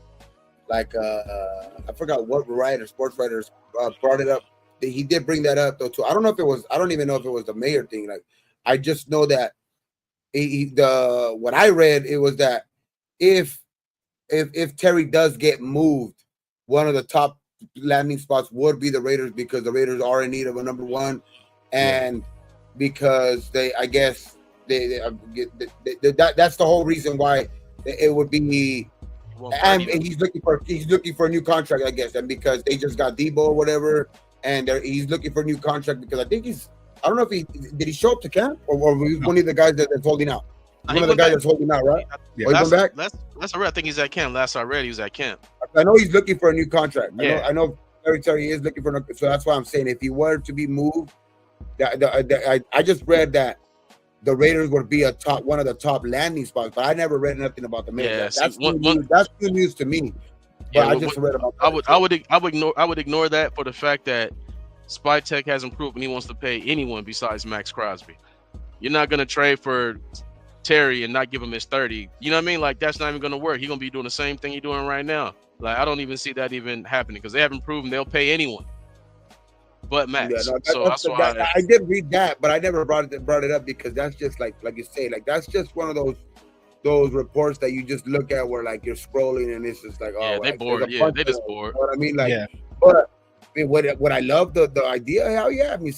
like I forgot what sports writers brought it up. He did bring that up though too. I don't even know if it was the Mayer thing. Like, I just know that what I read, it was that if Terry does get moved, one of the top landing spots would be the Raiders, because the Raiders are in need of a number one, and because that's the whole reason why it would be. And he's looking for a new contract, I guess, and because they just got Debo or whatever, and he's looking for a new contract because I think I don't know if did he show up to camp or was one of the guys that's holding out. One of the guys that's holding out, right? Yeah, he back? That's I think he's at camp. Last I read, he was at camp. I know he's looking for a new contract. Yeah. I know Terry is looking for so that's why I'm saying if he were to be moved, I just read that the Raiders would be one of the top landing spots, but I never read nothing about the Raiders. That's new news to me. But I just read about that. I would ignore that for the fact that Spy Tech hasn't proven he wants to pay anyone besides Max Crosby. You're not gonna trade for Terry and not give him his 30. You know what I mean? Like, that's not even gonna work. He's gonna be doing the same thing he's doing right now. Like, I don't even see that even happening because they haven't proven they'll pay anyone but Max. I did read that, but I never brought it up because that's just like you say, like that's just one of those reports that you just look at where like you're scrolling and it's just like, they bored. Yeah, they just bored. You know what I mean? Like, but what I love the idea, hell yeah. I mean,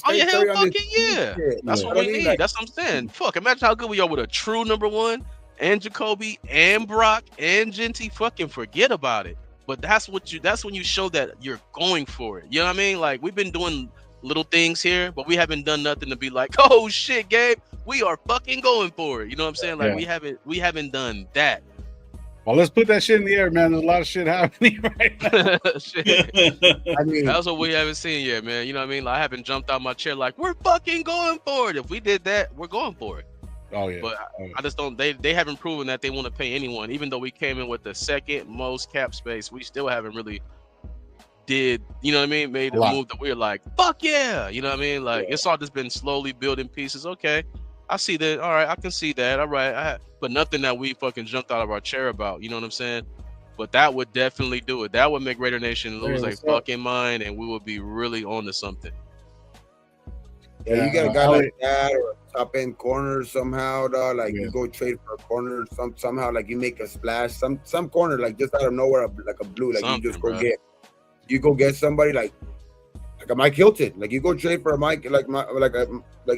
that's what we need. Like, that's what I'm saying. Fuck, imagine how good we are with a true number one and Jacoby and Brock and Genty. Fucking forget about it. But that's when you show that you're going for it. You know what I mean? Like, we've been doing little things here, but we haven't done nothing to be like, oh shit, Gabe, we are fucking going for it. You know what I'm saying? Like, we haven't done that. Well, let's put that shit in the air, man. There's a lot of shit happening right now. I mean, that's what we haven't seen yet, man. You know what I mean? Like, I haven't jumped out my chair like, we're fucking going for it. If we did that, we're going for it. Oh yeah. But I just don't. They haven't proven that they want to pay anyone. Even though we came in with the second most cap space, we still haven't really did. You know what I mean? Made a move that we're like, fuck yeah. You know what I mean? Like, it's all just been slowly building pieces. Okay, I see that. All right, I can see that. All right, but nothing that we fucking jumped out of our chair about. You know what I'm saying? But that would definitely do it. That would make Raider Nation lose their fucking mind, and we would be really on to something. Yeah, you got a guy like that or a top end corner somehow, dog. Like you go trade for a corner, somehow like you make a splash, some corner like just out of nowhere, like a blue, like you just go get somebody like a Mike Hilton, like you go trade for a Mike like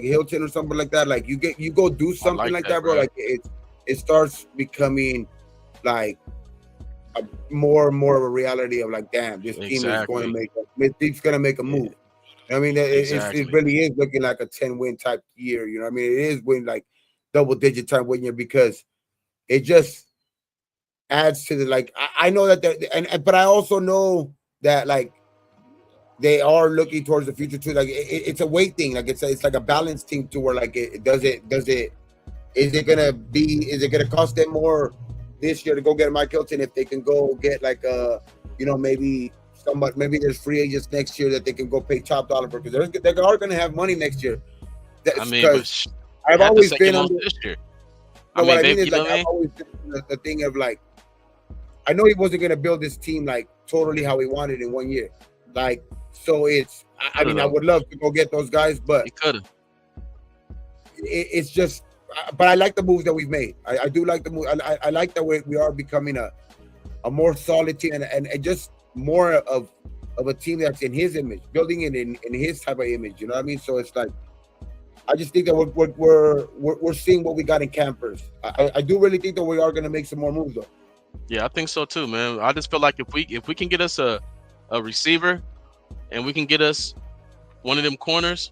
Hilton or something like that. Like you go do something like that, bro. Like it starts becoming like a more and more of a reality of like, damn, this team is going to make a move. I mean, it really is looking like a 10-win type year. You know what I mean? It is win like double-digit type win year because it just adds to the like. I know that, but I also know that like they are looking towards the future too. Like it's a weight thing. Like it's like a balance thing to where like is it gonna cost them more this year to go get Mike Hilton if they can go get like maybe there's free agents next year that they can go pay top dollar for because they are going to have money next year. I've always been on this year. I've always been the thing of like, I know he wasn't going to build this team like totally how he wanted in 1 year. Like, so it's, I mean, I would love to go get those guys, but he could have. It's just, but I like the moves that we've made. I do like the move. I like that we are becoming a more solid team and just more of a team that's in his image, building it in his type of image. You know what I mean? So it's like, I just think that we're seeing what we got in campers. I do really think that we are going to make some more moves though. Yeah, I think so too, man. I just feel like if we can get us a receiver and we can get us one of them corners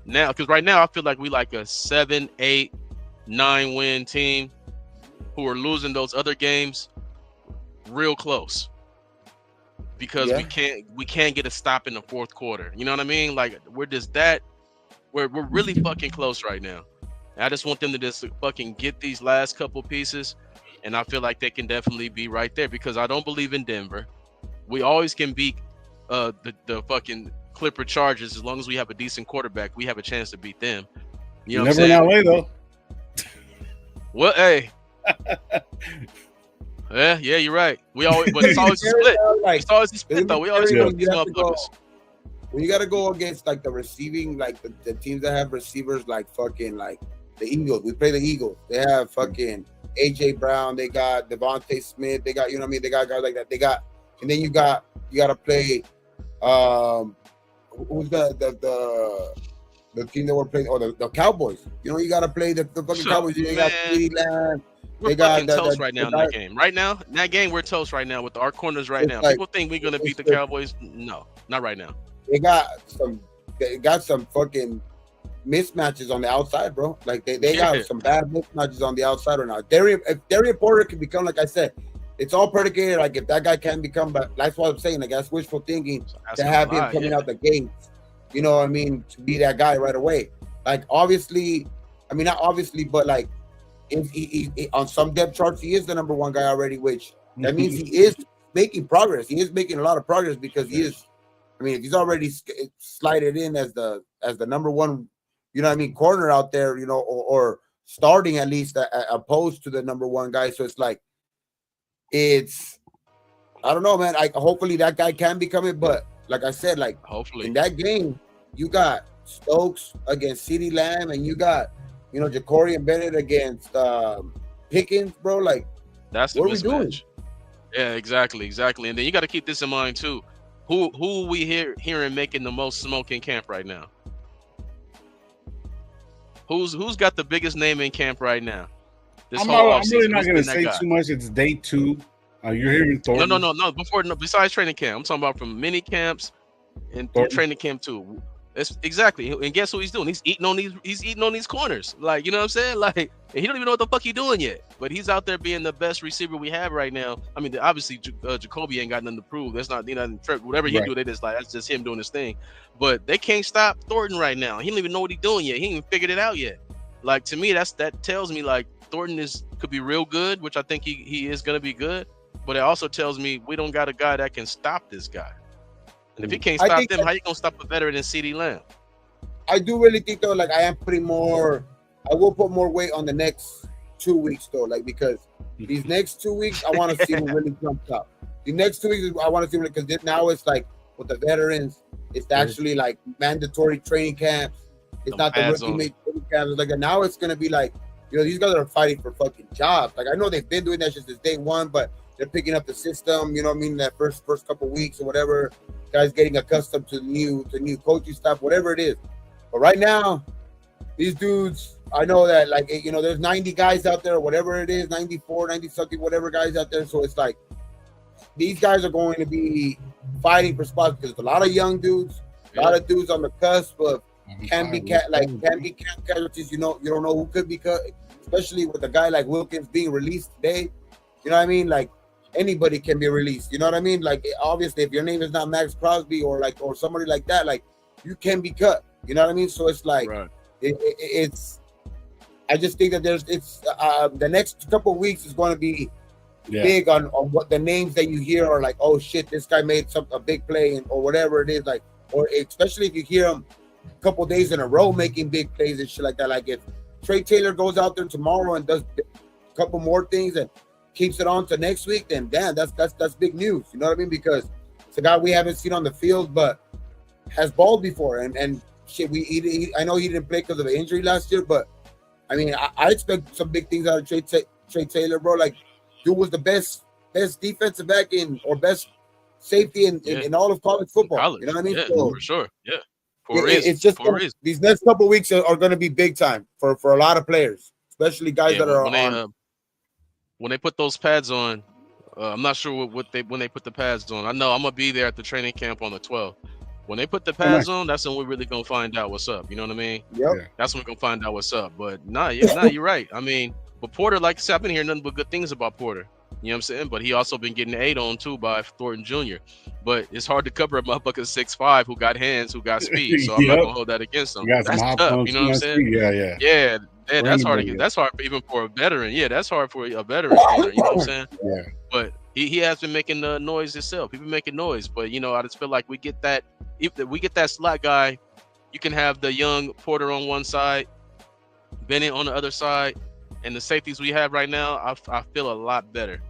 now, because right now I feel like we like a 7, 8, 9 win team who are losing those other games real close. Because we can't get a stop in the fourth quarter. You know what I mean? Like we're really fucking close right now. And I just want them to just fucking get these last couple pieces, and I feel like they can definitely be right there because I don't believe in Denver. We always can beat the fucking Clipper Chargers, as long as we have a decent quarterback, we have a chance to beat them. You know You're what I'm never saying? in LA though. Well, hey. Yeah, you're right. We always, but it's always a split. Like, It's always a split though. We always split these motherfuckers. When you got to go against like the receiving, like the teams that have receivers like fucking like the Eagles. We play the Eagles. They have fucking AJ Brown. They got Devontae Smith. They got, you know what I mean? They got guys like that. They got, and then you got to play. Who's the team that we're playing? Oh, the Cowboys. You know, you got to play the fucking Cowboys. You got CeeDee Lamb. We're fucking toast right now in that game. Right now, in that game, we're toast right now with our corners right now. Like, people think we're gonna beat the Cowboys. No, not right now. They got some fucking mismatches on the outside, bro. Like they got some bad mismatches on the outside right now. If Darian Porter can become, like I said, it's all predicated. Like if that guy can become, but that's what I'm saying. Like that's wishful thinking to have him coming out the gates. You know what I mean? To be that guy right away. Like obviously, I mean not obviously, but like if he on some depth charts he is the number one guy already, which that means he is making progress. He is making a lot of progress because he is. I mean, if he's already slided in as the number one, you know what I mean, corner out there, you know, or starting at least opposed to the number one guy. So it's like, I don't know, man. Hopefully that guy can become it. But like I said, like hopefully in that game, you got Stokes against CeeDee Lamb, and you got, you know, Ja'Cory and Bennett against Pickens, bro. Like that's the mismatch. Yeah, exactly. And then you got to keep this in mind too. Who we hearing making the most smoke in camp right now? Who's got the biggest name in camp right now? I'm really not gonna say too much. It's day 2. You're hearing Thornton. No. Besides training camp, I'm talking about from mini camps and training camp too. That's exactly. And guess what he's doing? He's eating on these corners. Like, you know what I'm saying? Like, and he don't even know what the fuck he's doing yet. But he's out there being the best receiver we have right now. I mean, obviously Jacoby ain't got nothing to prove. That's not, whatever he do, they just like that's just him doing his thing. But they can't stop Thornton right now. He don't even know what he's doing yet. He ain't even figured it out yet. Like to me, that tells me like Thornton could be real good, which I think he is gonna be good. But it also tells me we don't got a guy that can stop this guy. And if he can't stop them, how you gonna stop a veteran than CeeDee Lamb? I do really think though, like I will put more weight on the next 2 weeks though, like because these next 2 weeks I want to see who really jumps up. The next 2 weeks I want to see because now it's like with the veterans, it's actually like mandatory training camps. It's not the rookie made training camps. Like now it's gonna be like, you know, these guys are fighting for fucking jobs. Like I know they've been doing that since day one, but they're picking up the system. You know what I mean? That first couple weeks or whatever. Guys getting accustomed to new coaching stuff, whatever it is. But right now, these dudes, I know that like, you know, there's 90 guys out there, whatever it is, 94, 90 something, whatever guys out there. So it's like these guys are going to be fighting for spots because a lot of young dudes, a lot of dudes on the cusp of can be casualties. You know, you don't know who could be cut, especially with a guy like Wilkins being released today. You know what I mean? Like anybody can be released. You know what I mean? Like obviously, if your name is not Max Crosby or somebody like that, like you can be cut. You know what I mean? So it's like it's. I just think that the next couple of weeks is going to be big on what the names that you hear are like. Oh shit, this guy made a big play or whatever it is. Like, or especially if you hear him a couple of days in a row making big plays and shit like that. Like if Trey Taylor goes out there tomorrow and does a couple more things and keeps it on to next week, then damn, that's big news. You know what I mean? Because it's a guy we haven't seen on the field, but has balled before. And shit, I know he didn't play because of an injury last year, but I mean, I expect some big things out of Trey Taylor, bro. Like, dude was the best defensive back or best safety in all of college football. You know what I mean? Yeah, so, for sure. Yeah. It's just these next couple of weeks are going to be big time for a lot of players, especially guys that are on. When they put those pads on, I'm not sure when they put the pads on. I know I'm gonna be there at the training camp on the 12th. When they put the pads on, that's when we're really gonna find out what's up. You know what I mean? Yep. That's when we're gonna find out what's up. But you're right. I mean, but Porter, like I said, I've been hearing nothing but good things about Porter. You know what I'm saying? But he also been getting ate on too by Thornton Jr. But it's hard to cover a motherfucker 6'5" who got hands, who got speed. So I'm not gonna hold that against him. That's tough. You know what I'm saying? Yeah. Yeah, for that's hard. anybody. That's hard even for a veteran. Yeah, that's hard for a veteran corner. You know what I'm saying? Yeah. But he has been making the noise himself. He's been making noise. But I just feel like we get that. If we get that slot guy, you can have the young Porter on one side, Bennett on the other side, and the safeties we have right now. I feel a lot better.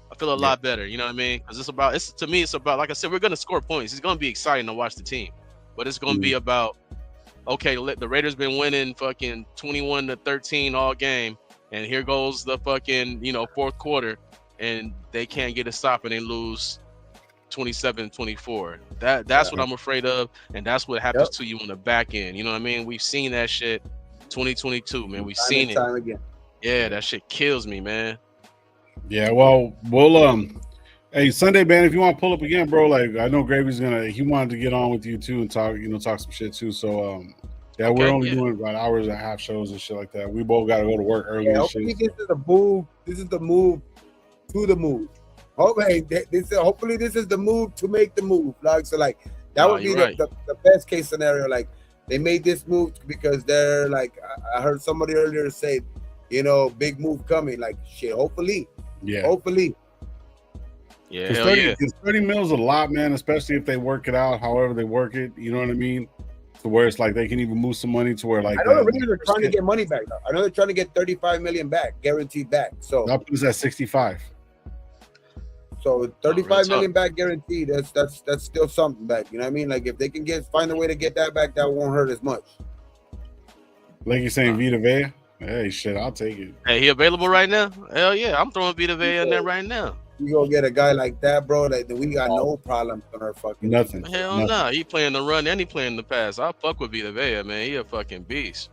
I feel a lot better. You know what I mean? Because to me, it's about, like I said, we're gonna score points. It's gonna be exciting to watch the team, but it's gonna be about, okay, the Raiders been winning fucking 21-13 all game, and here goes the fucking fourth quarter, and they can't get a stop and they lose 27-24. That's what I'm afraid of, and that's what happens to you on the back end. You know what I mean? We've seen that shit 2022, man. We've seen it. Time again. Yeah, that shit kills me, man. Yeah, well, we'll hey, Sunday, man, if you want to pull up again, bro, like I know Gravy's he wanted to get on with you too and talk some shit too. So yeah, we're only doing about hours and a half shows and shit like that. We both got to go to work early. Yeah, and hopefully shit, this is the move. This is the move to the move. Hopefully this is the move to make the move. Like that would be the best case scenario. Like they made this move because they're like, I heard somebody earlier say, big move coming. Like shit. Hopefully. Yeah, 30 mils a lot, man, especially if they work it out however they work it, you know what I mean, to where it's like they can even move some money to where like I know the Raiders are trying to get money back though. I know they're trying to get 35 million back, guaranteed back. So that puts us at 65. So 35 million back guaranteed. That's still something back. You know what I mean? Like if they can find a way to get that back, that won't hurt as much. Like you're saying, Vita Vea. Hey, shit, I'll take it. Hey, he available right now? Hell yeah, I'm throwing Vita Vea in there right now. You go get a guy like that, bro. Like we got no problems on our fucking nothing. Hell no, he playing the run and he playing the pass. I'll fuck with Vita Vea, man. He a fucking beast.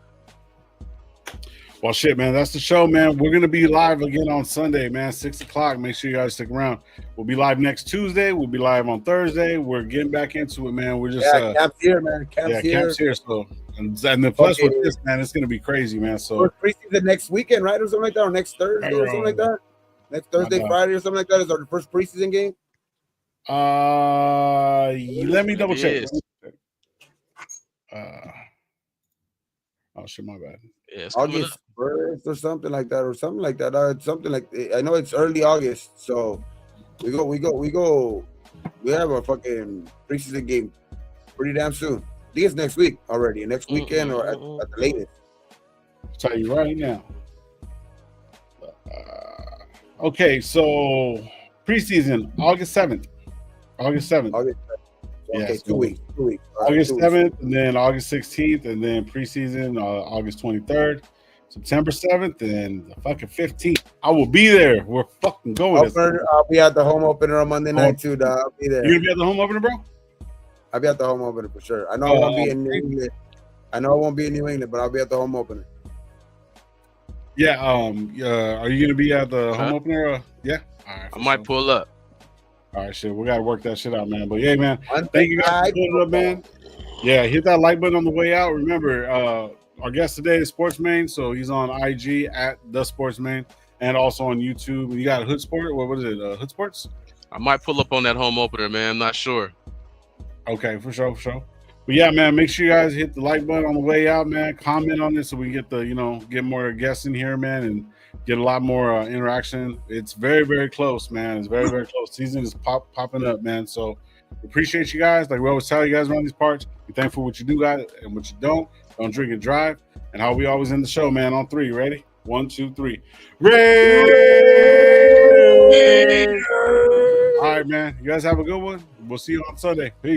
Well, shit, man, that's the show, man. We're gonna be live again on Sunday, man, 6 o'clock. Make sure you guys stick around. We'll be live next Tuesday. We'll be live on Thursday. We're getting back into it, man. We're just camp's here, man. Camp's here. So and the plus with this, man, it's gonna be crazy, man. So preseason next weekend, right, or something like that, or next Thursday, or something like that. Next Thursday, Friday, or something like that is our first preseason game. Let me double check. Oh shit, my bad. Yeah, August 1st or something like that, something like I know it's early August, so we have a fucking preseason game pretty damn soon. I think it's next week already, next weekend or at the latest. I'll tell you right now. Okay, so preseason August 7th. Okay, 2 weeks. August 7th, and then August 16th, and then preseason August 23rd, September 7th, and the fucking 15th. I will be there. We're fucking going. I'll be at the home opener on Monday night too. I'll be there. You gonna be at the home opener, bro? I'll be at the home opener for sure. I know I won't be in New England. But I'll be at the home opener. Yeah. Are you gonna be at the home opener? Yeah. All right. I might pull up. All right, shit. We gotta work that shit out, man. But yeah, man. Thank you guys for pulling up, man. Yeah, hit that like button on the way out. Remember, our guest today is Sportsman, so he's on IG at the Sportsman, and also on YouTube. You got Hood Sport. What is it? Hood Sports. I might pull up on that home opener, man. I'm not sure. Okay, for sure. But yeah, man, make sure you guys hit the like button on the way out, man. Comment on this so we get get more guests in here, man, and get a lot more interaction. It's very, very close, man. It's very, very close. Season is popping up, man. So appreciate you guys. Like we always tell you guys around these parts, be thankful for what you do, guys, and what you don't. Don't drink and drive. And how we always end the show, man, on 3. Ready? 1, 2, 3. Raiders! All right, man. You guys have a good one. We'll see you on Sunday. Peace.